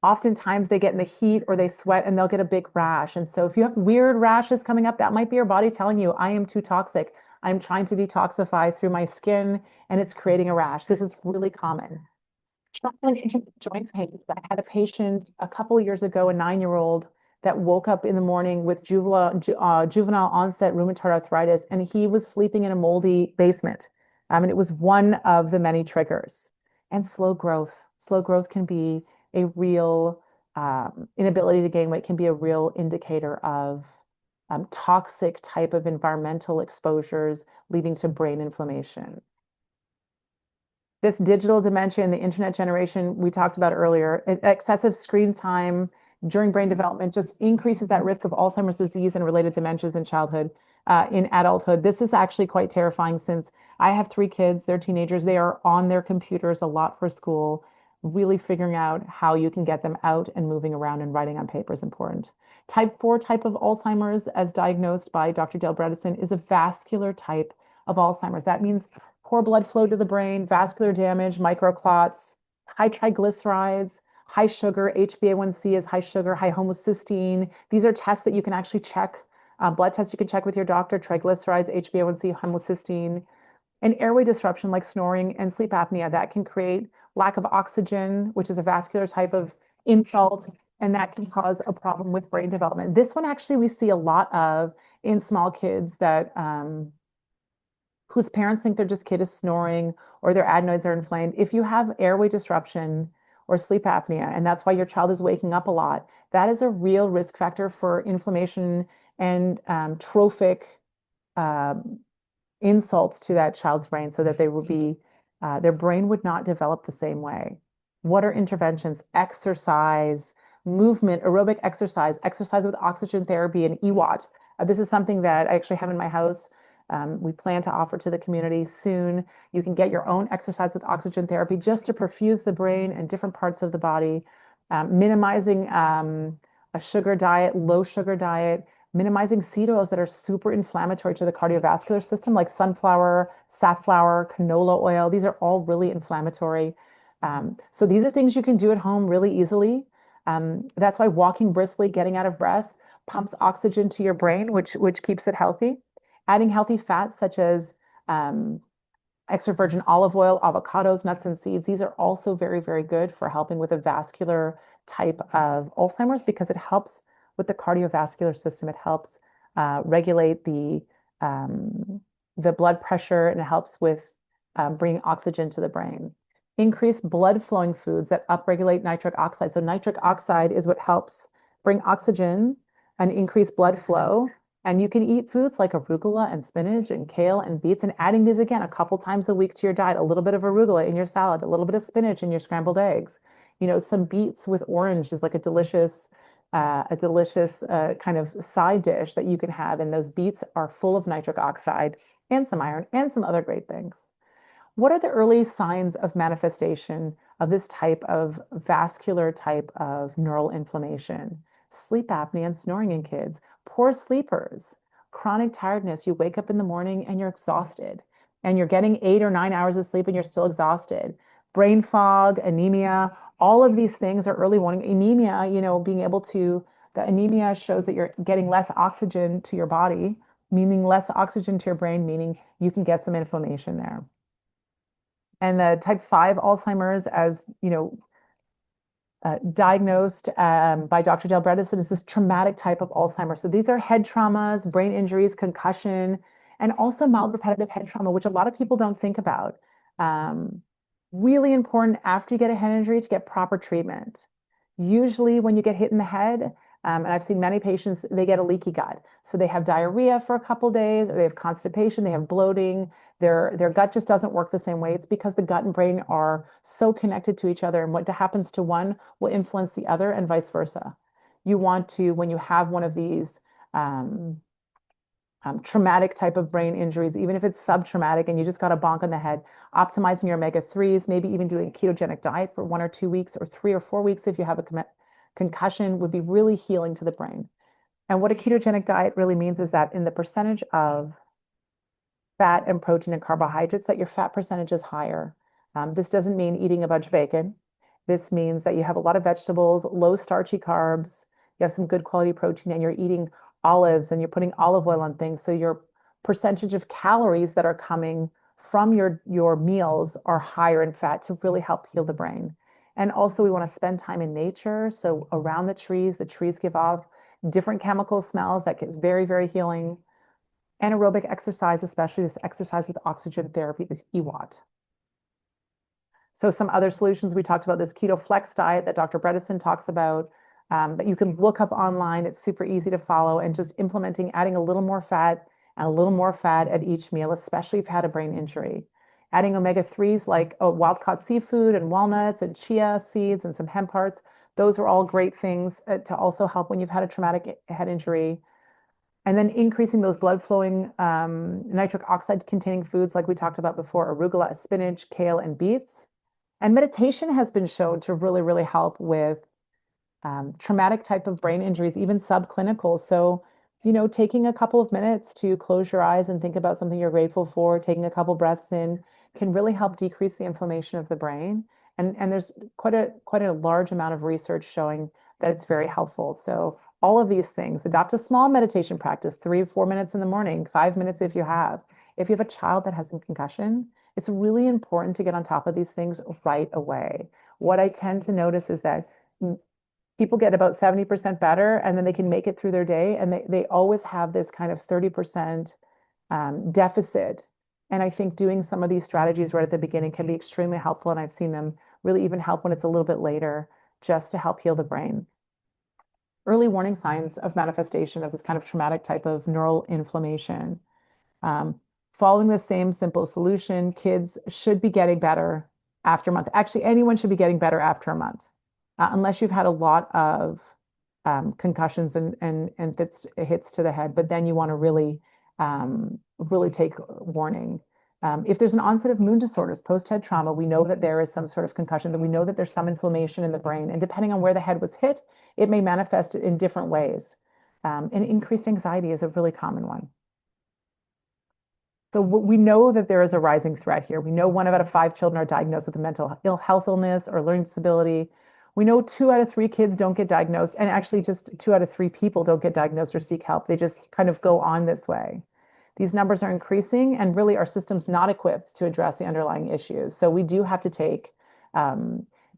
Oftentimes they get in the heat or they sweat and they'll get a big rash. And so if you have weird rashes coming up, that might be your body telling you, I am too toxic. I'm trying to detoxify through my skin and it's creating a rash. This is really common. Joint pain. I had a patient a couple of years ago, a 9-year-old, that woke up in the morning with juvenile onset rheumatoid arthritis, and he was sleeping in a moldy basement. And it was one of the many triggers. And slow growth. Slow growth can be a real inability to gain weight can be a real indicator of toxic type of environmental exposures leading to brain inflammation. This digital dementia and the internet generation we talked about earlier, excessive screen time during brain development just increases that risk of Alzheimer's disease and related dementias in childhood, in adulthood. This is actually quite terrifying since I have 3 kids, they're teenagers, they are on their computers a lot for school. Really figuring out how you can get them out and moving around and writing on paper is important. Type 4 type of Alzheimer's, as diagnosed by Dr. Dale Bredesen, is a vascular type of Alzheimer's. That means poor blood flow to the brain, vascular damage, microclots, high triglycerides, high sugar, HbA1c is high sugar, high homocysteine. These are tests that you can actually check, blood tests you can check with your doctor, triglycerides, HbA1c, homocysteine. And airway disruption like snoring and sleep apnea that can create lack of oxygen, which is a vascular type of insult, and that can cause a problem with brain development. This one actually we see a lot of in small kids that whose parents think their just kid is snoring or their adenoids are inflamed, if you have airway disruption or sleep apnea, and that's why your child is waking up a lot, that is a real risk factor for inflammation and trophic um, insults to that child's brain so that they would be, their brain would not develop the same way. What are interventions? Exercise, movement, aerobic exercise, exercise with oxygen therapy, and EWAT. This is something that I actually have in my house. We plan to offer to the community soon. You can get your own exercise with oxygen therapy just to perfuse the brain and different parts of the body, minimizing a sugar diet, low sugar diet, minimizing seed oils that are super inflammatory to the cardiovascular system, like sunflower, safflower, canola oil. These are all really inflammatory. So these are things you can do at home really easily. That's why walking briskly, getting out of breath, pumps oxygen to your brain, which keeps it healthy. Adding healthy fats such as um, extra virgin olive oil, avocados, nuts, and seeds. These are also very, very good for helping with a vascular type of Alzheimer's because it helps with the cardiovascular system. It helps regulate um, the blood pressure and it helps with bringing oxygen to the brain. Increase blood flowing foods that upregulate nitric oxide. So nitric oxide is what helps bring oxygen and increase blood flow. And you can eat foods like arugula and spinach and kale and beets, and adding these again a couple times a week to your diet, a little bit of arugula in your salad, a little bit of spinach in your scrambled eggs. You know, some beets with orange is like a delicious kind of side dish that you can have. And those beets are full of nitric oxide and some iron and some other great things. What are the early signs of manifestation of this type of vascular type of neural inflammation? Sleep apnea and snoring in kids, poor sleepers, chronic tiredness. You wake up in the morning and you're exhausted, and you're getting 8 or 9 hours of sleep and you're still exhausted. Brain fog, anemia, all of these things are early warning. Anemia, being able to, the anemia shows that you're getting less oxygen to your body, meaning less oxygen to your brain, meaning you can get some inflammation there. And the type 5 Alzheimer's, as diagnosed by Dr. Dale Bredesen, is this traumatic type of Alzheimer's. So these are head traumas, brain injuries, concussion, and also mild repetitive head trauma, which a lot of people don't think about. Um, Really important after you get a head injury to get proper treatment. Usually when you get hit in the head, and I've seen many patients, they get a leaky gut. So they have diarrhea for a couple days, or they have constipation, they have bloating, their gut just doesn't work the same way. It's because the gut and brain are so connected to each other, and what happens to one will influence the other, and vice versa. You want to, when you have one of these um, traumatic type of brain injuries, even if it's subtraumatic and you just got a bonk on the head, optimizing your omega-3s, maybe even doing a ketogenic diet for 1 or 2 weeks, or 3 or 4 weeks if you have a concussion, would be really healing to the brain. And what a ketogenic diet really means is that in the percentage of fat and protein and carbohydrates, that your fat percentage is higher. This doesn't mean eating a bunch of bacon. This means that you have a lot of vegetables, low starchy carbs, you have some good quality protein, and you're eating olives and you're putting olive oil on things. So your percentage of calories that are coming from your meals are higher in fat to really help heal the brain. And also we want to spend time in nature. So around the trees give off different chemical smells that gets very, very healing. Anaerobic exercise, especially this exercise with oxygen therapy, this EWAT. So some other solutions, we talked about this keto flex diet that Dr. Bredesen talks about, that you can look up online. It's super easy to follow, and just implementing, adding a little more fat and a little more fat at each meal, especially if you had a brain injury. Adding omega-3s like wild-caught seafood and walnuts and chia seeds and some hemp hearts. Those are all great things to also help when you've had a traumatic head injury. And then increasing those blood flowing nitric oxide containing foods like we talked about before, arugula, spinach, kale, and beets. And meditation has been shown to really, really help with traumatic type of brain injuries, even subclinical. So, taking a couple of minutes to close your eyes and think about something you're grateful for, taking a couple breaths in can really help decrease the inflammation of the brain. And there's quite a large amount of research showing that it's very helpful. So all of these things, adopt a small meditation practice, 3 or 4 minutes in the morning, 5 minutes if you have. If you have a child that has a concussion, it's really important to get on top of these things right away. What I tend to notice is that people get about 70% better and then they can make it through their day, and they always have this kind of 30% deficit. And I think doing some of these strategies right at the beginning can be extremely helpful. And I've seen them really even help when it's a little bit later, just to help heal the brain. Early warning signs of manifestation of this kind of traumatic type of neural inflammation. Um, Following the same simple solution, kids should be getting better after a month. Actually, anyone should be getting better after a month, unless you've had a lot of concussions and hits to the head. But then you want to really take warning. If there's an onset of mood disorders, post-head trauma, we know that there is some sort of concussion, that we know that there's some inflammation in the brain. And depending on where the head was hit, it may manifest in different ways. And increased anxiety is a really common one. So we know that there is a rising threat here. We know 1 out of 5 children are diagnosed with a mental health illness or learning disability. We know 2 out of 3 kids don't get diagnosed, and actually just 2 out of 3 people don't get diagnosed or seek help. They just kind of go on this way. These numbers are increasing, and really our system's not equipped to address the underlying issues. So we do have to take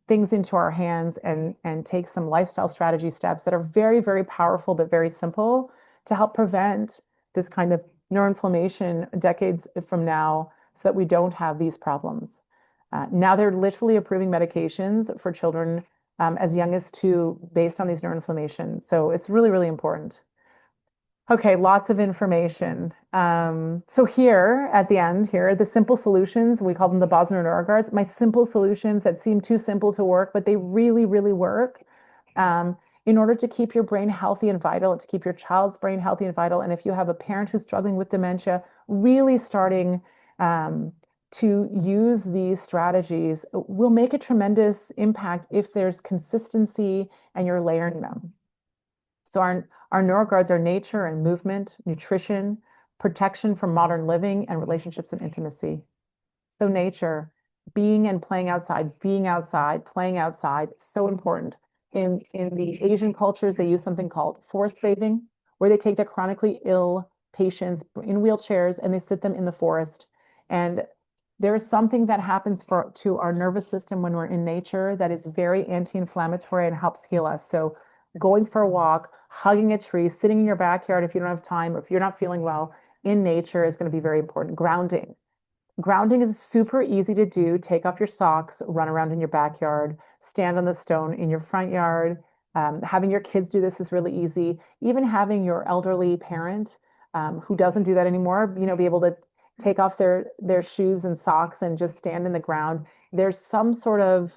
things into our hands and take some lifestyle strategy steps that are very, very powerful, but very simple to help prevent this kind of neuroinflammation decades from now so that we don't have these problems. Now they're literally approving medications for children as young as 2 based on these neuroinflammation. So it's really, really important. Okay, lots of information. So here at the end, here are the simple solutions. We call them the Bosner NeuroGuards. My simple solutions that seem too simple to work, but they really, really work. In order to keep your brain healthy and vital, and to keep your child's brain healthy and vital. And if you have a parent who's struggling with dementia, really starting to use these strategies will make a tremendous impact if there's consistency and you're layering them. So our NeuroGuards are nature and movement, nutrition, protection from modern living, and relationships and intimacy. So nature, being and playing outside, playing outside, so important. In the Asian cultures, they use something called forest bathing, where they take their chronically ill patients in wheelchairs and they sit them in the forest. And there's something that happens to our nervous system when we're in nature that is very anti-inflammatory and helps heal us. So going for a walk, hugging a tree, sitting in your backyard if you don't have time or if you're not feeling well in nature is going to be very important. Grounding. Grounding is super easy to do. Take off your socks, run around in your backyard, stand on the stone in your front yard. Having your kids do this is really easy. Even having your elderly parent who doesn't do that anymore, be able to take off their shoes and socks and just stand in the ground. There's some sort of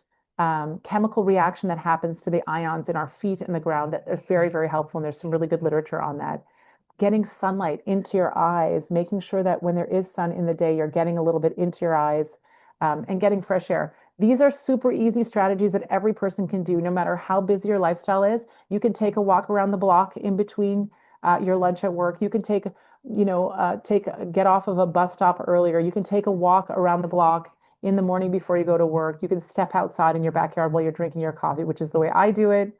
chemical reaction that happens to the ions in our feet and the ground that is very, very helpful. And there's some really good literature on that. Getting sunlight into your eyes, making sure that when there is sun in the day, you're getting a little bit into your eyes, and getting fresh air. These are super easy strategies that every person can do, no matter how busy your lifestyle is. You can take a walk around the block in between your lunch at work. You can get off of a bus stop earlier. You can take a walk around the block in the morning before you go to work. You can step outside in your backyard while you're drinking your coffee, which is the way I do it,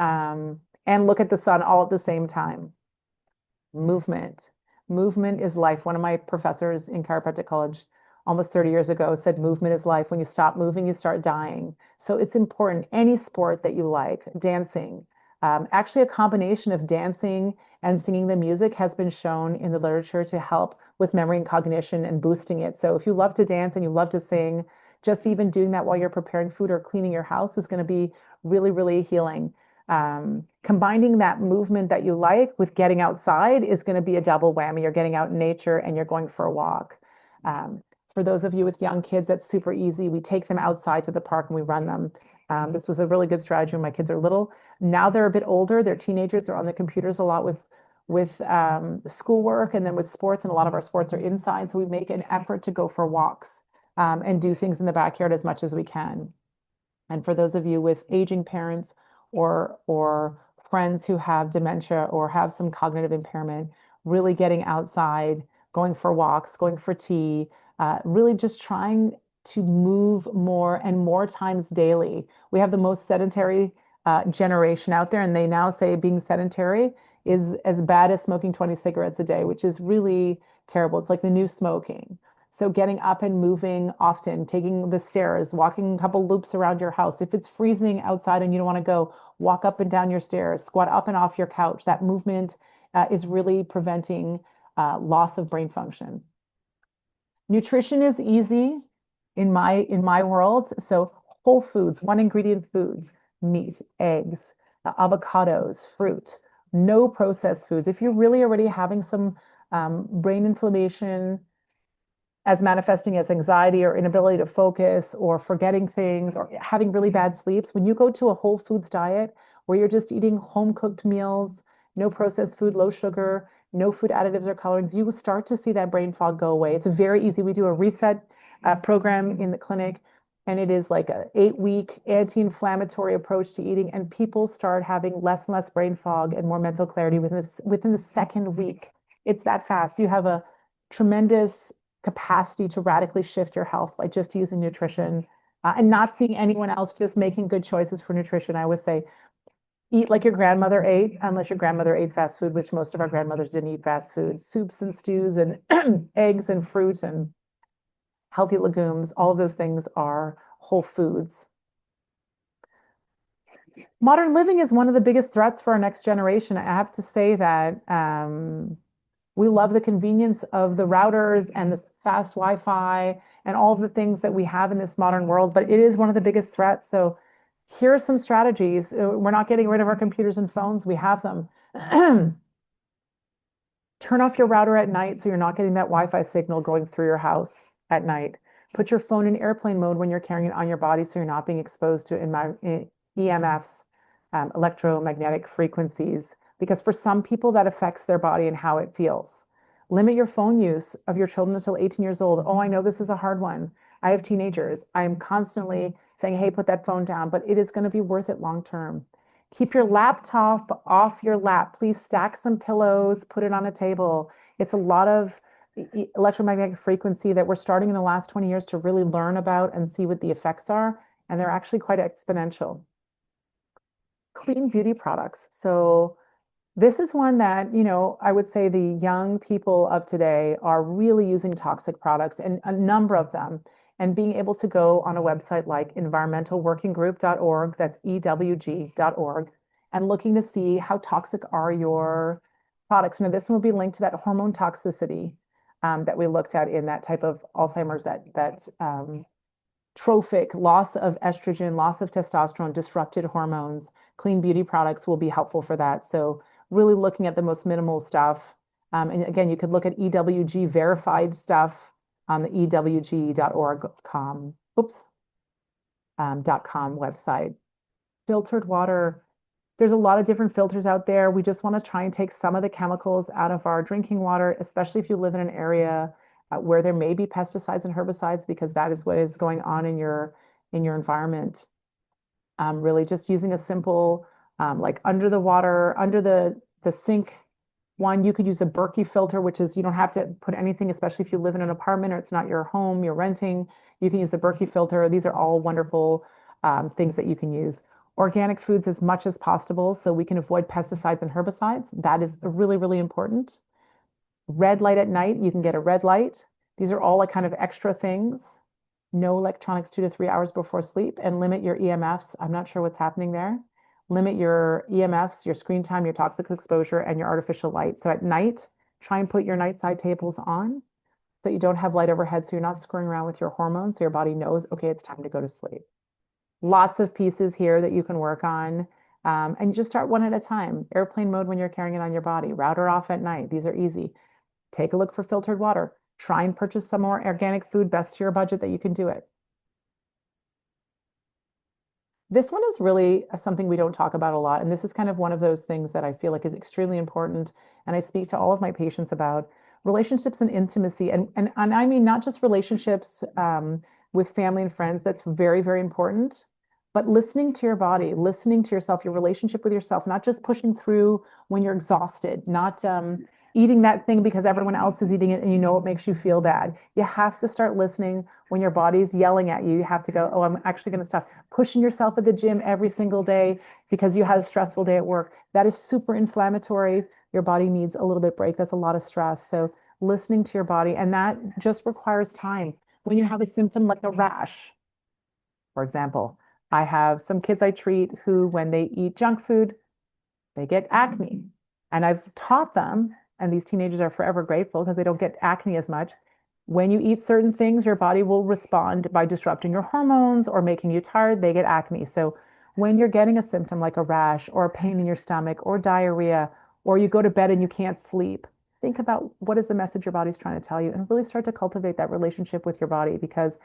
and look at the sun all at the same time. Movement. Movement is life. One of my professors in chiropractic college almost 30 years ago said movement is life. When you stop moving, you start dying. So it's important. Any sport that you like, dancing, actually a combination of dancing and singing the music has been shown in the literature to help with memory and cognition and boosting it. So if you love to dance and you love to sing, just even doing that while you're preparing food or cleaning your house is going to be really, really healing. Combining that movement that you like with getting outside is going to be a double whammy. You're getting out in nature and you're going for a walk. For those of you with young kids, that's super easy. We take them outside to the park and we run them. This was a really good strategy when my kids are little. Now they're a bit older. They're teenagers. They're on the computers a lot with schoolwork and then with sports. And a lot of our sports are inside. So we make an effort to go for walks and do things in the backyard as much as we can. And for those of you with aging parents or friends who have dementia or have some cognitive impairment, really getting outside, going for walks, going for tea, really just trying to move more and more times daily. We have the most sedentary generation out there, and they now say being sedentary is as bad as smoking 20 cigarettes a day, which is really terrible. It's like the new smoking. So getting up and moving often, taking the stairs, walking a couple loops around your house. If it's freezing outside and you don't want to go, walk up and down your stairs, squat up and off your couch. That movement is really preventing loss of brain function. Nutrition is easy in my world. So whole foods, one ingredient foods, meat, eggs, avocados, fruit, no processed foods. If you're really already having some brain inflammation, as manifesting as anxiety or inability to focus or forgetting things or having really bad sleeps, when you go to a whole foods diet where you're just eating home cooked meals, no processed food, low sugar, no food additives or colorings, you will start to see that brain fog go away. It's very easy. We do a reset program in the clinic, and it is like an 8-week anti-inflammatory approach to eating, and people start having less and less brain fog and more mental clarity within the second week. It's that fast. You have a tremendous capacity to radically shift your health by just using nutrition and not seeing anyone else just making good choices for nutrition. I would say eat like your grandmother ate, unless your grandmother ate fast food, which most of our grandmothers didn't eat fast food. Soups and stews and eggs and fruit and healthy legumes, all of those things are whole foods. Modern living is one of the biggest threats for our next generation. I have to say that we love the convenience of the routers and the fast Wi-Fi and all of the things that we have in this modern world, but it is one of the biggest threats. So here are some strategies. We're not getting rid of our computers and phones. We have them. Turn off your router at night so you're not getting that Wi-Fi signal going through your house at night. Put your phone in airplane mode when you're carrying it on your body so you're not being exposed to EMFs, electromagnetic frequencies, because for some people that affects their body and how it feels. Limit your phone use of your children until 18 years old. Oh, I know this is a hard one. I have teenagers. I'm constantly saying, hey, put that phone down, but it is going to be worth it long term. Keep your laptop off your lap. Please stack some pillows, put it on a table. It's a lot of electromagnetic frequency that we're starting in the last 20 years to really learn about and see what the effects are. And they're actually quite exponential. Clean beauty products. So this is one that, I would say the young people of today are really using toxic products, and a number of them. And being able to go on a website like environmentalworkinggroup.org, that's EWG.org, and looking to see how toxic are your products. Now, this one will be linked to that hormone toxicity that we looked at in that type of Alzheimer's, that trophic loss of estrogen, loss of testosterone, disrupted hormones. Clean beauty products will be helpful for that. So really looking at the most minimal stuff. And again, you could look at EWG verified stuff on the ewg.org.com, .com website. Filtered water. There's a lot of different filters out there. We just want to try and take some of the chemicals out of our drinking water, especially if you live in an area where there may be pesticides and herbicides, because that is what is going on in your environment. Really just using a simple, like under the water, under the sink one, you could use a Berkey filter, which is you don't have to put anything, especially if you live in an apartment or it's not your home, you're renting. You can use the Berkey filter. These are all wonderful things that you can use. Organic foods as much as possible so we can avoid pesticides and herbicides. That is really, really important. Red light at night, you can get a red light. These are all like kind of extra things. No electronics 2 to 3 hours before sleep, and limit your EMFs. I'm not sure what's happening there. Limit your EMFs, your screen time, your toxic exposure, and your artificial light. So at night, try and put your nightside tables on so you don't have light overhead, so you're not screwing around with your hormones, so your body knows, okay, it's time to go to sleep. Lots of pieces here that you can work on. And you just start one at a time. Airplane mode when you're carrying it on your body. Router off at night. These are easy. Take a look for filtered water. Try and purchase some more organic food, best to your budget that you can do it. This one is really something we don't talk about a lot. And this is kind of one of those things that I feel like is extremely important. And I speak to all of my patients about relationships and intimacy. And I mean, not just relationships with family and friends, that's very, very important, but listening to your body, listening to yourself, your relationship with yourself, not just pushing through when you're exhausted, not eating that thing because everyone else is eating it and you know it makes you feel bad. You have to start listening when your body's yelling at you. You have to go, oh, I'm actually going to stop pushing yourself at the gym every single day because you had a stressful day at work. That is super inflammatory. Your body needs a little bit break. That's a lot of stress. So listening to your body, and that just requires time. When you have a symptom like a rash, for example, I have some kids I treat who, when they eat junk food, they get acne. And I've taught them, and these teenagers are forever grateful because they don't get acne as much. When you eat certain things, your body will respond by disrupting your hormones or making you tired. They get acne. So when you're getting a symptom like a rash or a pain in your stomach or diarrhea, or you go to bed and you can't sleep, think about what is the message your body's trying to tell you and really start to cultivate that relationship with your body because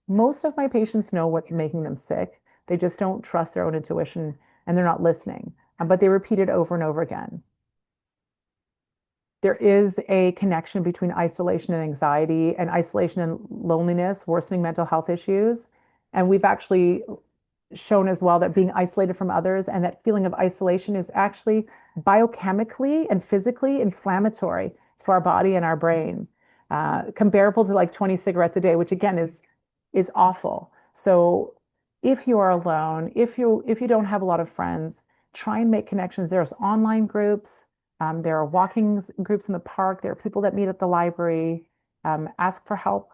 most of my patients know what's making them sick. They just don't trust their own intuition and they're not listening, but they repeat it over and over again. There is a connection between isolation and anxiety and isolation and loneliness, worsening mental health issues. And we've actually shown as well that being isolated from others and that feeling of isolation is actually biochemically and physically inflammatory to our body and our brain, comparable to like 20 cigarettes a day, which again is awful. So if you are alone, if you don't have a lot of friends, try and make connections. There's online groups, there are walking groups in the park, there are people that meet at the library. Ask for help.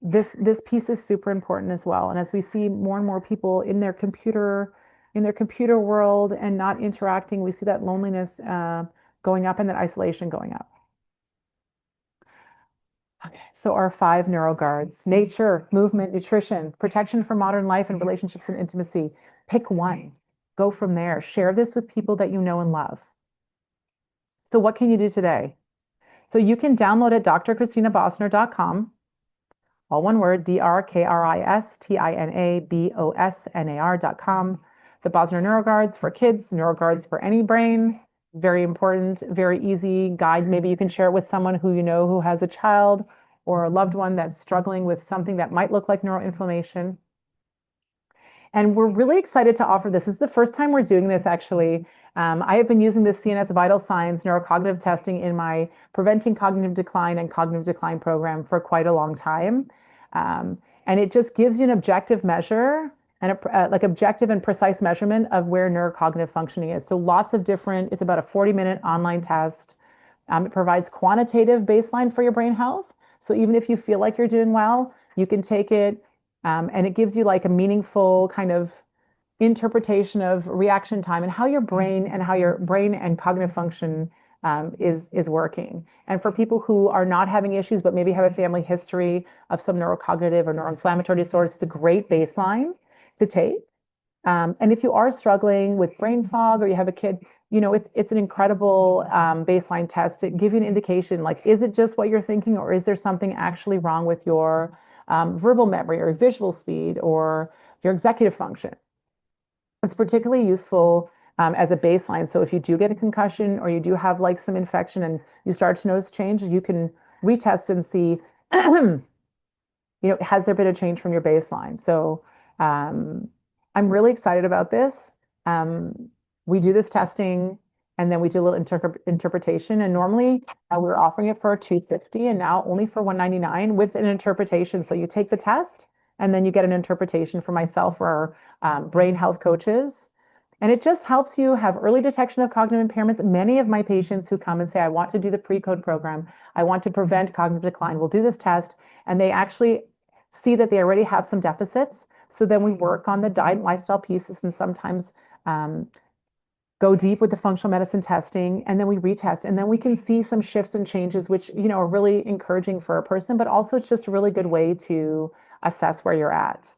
This piece is super important as well. And as we see more and more people in their computer world and not interacting, we see that loneliness going up and that isolation going up. Okay, so our five neuro guards: nature, movement, nutrition, protection from modern life, and relationships and intimacy. Pick one. Go from there. Share this with people that you know and love. So what can you do today? So you can download at drchristinabosner.com, all one word, drkristinabosnar.com. The Bosner NeuroGuards for kids, NeuroGuards for any brain. Very important, very easy guide. Maybe you can share it with someone who you know who has a child or a loved one that's struggling with something that might look like neuroinflammation. And we're really excited to offer this. This is the first time we're doing this, actually. I have been using this CNS vital signs neurocognitive testing in my preventing cognitive decline and cognitive decline program for quite a long time. And it just gives you an objective measure and like objective and precise measurement of where neurocognitive functioning is. So lots of different, it's about a 40-minute online test. It provides quantitative baseline for your brain health. So even if you feel like you're doing well, you can take it, and it gives you like a meaningful kind of interpretation of reaction time and how your brain and cognitive function is working. And for people who are not having issues, but maybe have a family history of some neurocognitive or neuroinflammatory disorders, it's a great baseline to take. And if you are struggling with brain fog or you have a kid, it's an incredible baseline test to give you an indication, like, is it just what you're thinking, or is there something actually wrong with your verbal memory or visual speed or your executive function? It's particularly useful as a baseline. So if you do get a concussion or you do have like some infection and you start to notice change, you can retest and see, has there been a change from your baseline? So um, I'm really excited about this. We do this testing and then we do a little interpretation. And normally we're offering it for $250 and now only for $199 with an interpretation. So you take the test and then you get an interpretation from myself or our brain health coaches. And it just helps you have early detection of cognitive impairments. Many of my patients who come and say, I want to do the pre-code program, I want to prevent cognitive decline, will do this test, and they actually see that they already have some deficits. So then we work on the diet and lifestyle pieces and sometimes go deep with the functional medicine testing, and then we retest, and then we can see some shifts and changes, which, are really encouraging for a person, but also it's just a really good way to assess where you're at.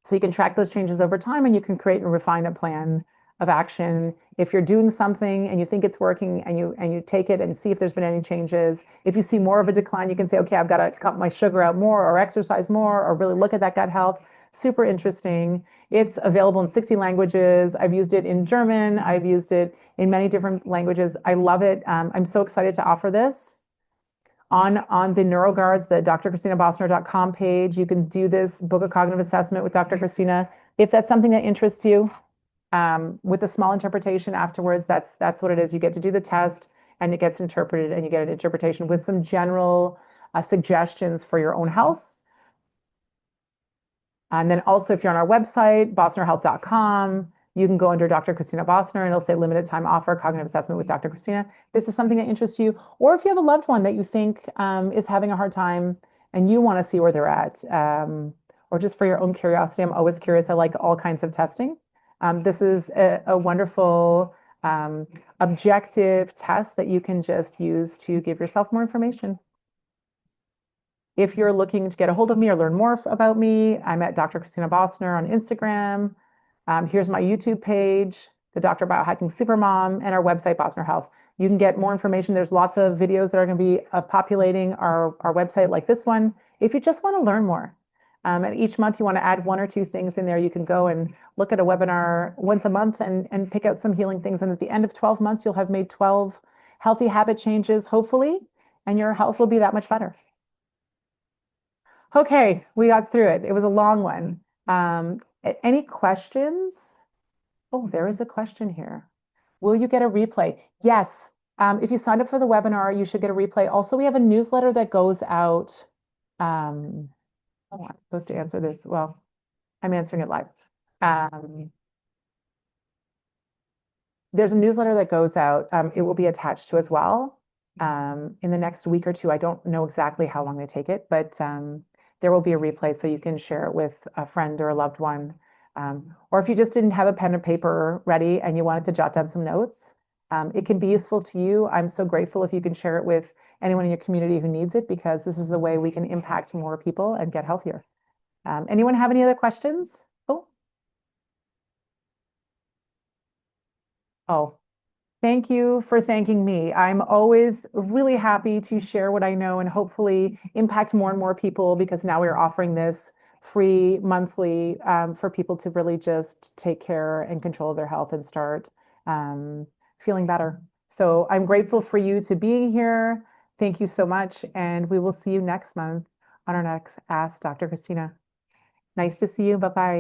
So you can track those changes over time and you can create and refine a plan of action. If you're doing something and you think it's working and you take it and see if there's been any changes. If you see more of a decline, you can say, okay, I've got to cut my sugar out more or exercise more or really look at that gut health. Super interesting. It's available in 60 languages. I've used it in German. I've used it in many different languages. I love it. I'm so excited to offer this. On the NeuroGuards, the drchristinabosner.com page, you can do this, book a cognitive assessment with Dr. Christina. If that's something that interests you, with a small interpretation afterwards, that's what it is. You get to do the test and it gets interpreted and you get an interpretation with some general suggestions for your own health. And then also, if you're on our website, bosnerhealth.com, you can go under Dr. Christina Bosner and it'll say limited time offer, cognitive assessment with Dr. Christina. This is something that interests you. Or if you have a loved one that you think is having a hard time and you want to see where they're at, or just for your own curiosity, I'm always curious. I like all kinds of testing. This is a wonderful objective test that you can just use to give yourself more information. If you're looking to get a hold of me or learn more about me, I'm at Dr. Christina Bosner on Instagram. Here's my YouTube page, the Dr. Biohacking Supermom, and our website, Bosner Health. You can get more information. There's lots of videos that are going to be populating our website, like this one, if you just want to learn more. And each month you want to add one or two things in there. You can go and look at a webinar once a month and pick out some healing things. And at the end of 12 months, you'll have made 12 healthy habit changes, hopefully, and your health will be that much better. Okay, we got through it. It was a long one. Any questions? Oh, there is a question here. Will you get a replay? Yes. If you signed up for the webinar, you should get a replay. Also, we have a newsletter that goes out. Oh, I'm supposed to answer this. Well, I'm answering it live. Um, there's a newsletter that goes out. It will be attached to as well in the next week or two. I don't know exactly how long they take it, but there will be a replay so you can share it with a friend or a loved one. Or if you just didn't have a pen and paper ready and you wanted to jot down some notes, it can be useful to you. I'm so grateful if you can share it with anyone in your community who needs it, because this is the way we can impact more people and get healthier. Anyone have any other questions? Oh, oh, thank you for thanking me. I'm always really happy to share what I know and hopefully impact more and more people, because now we're offering this free monthly for people to really just take care and control their health and start feeling better. So I'm grateful for you to being here. Thank you so much. And we will see you next month on our next Ask Dr. Christina. Nice to see you. Bye bye.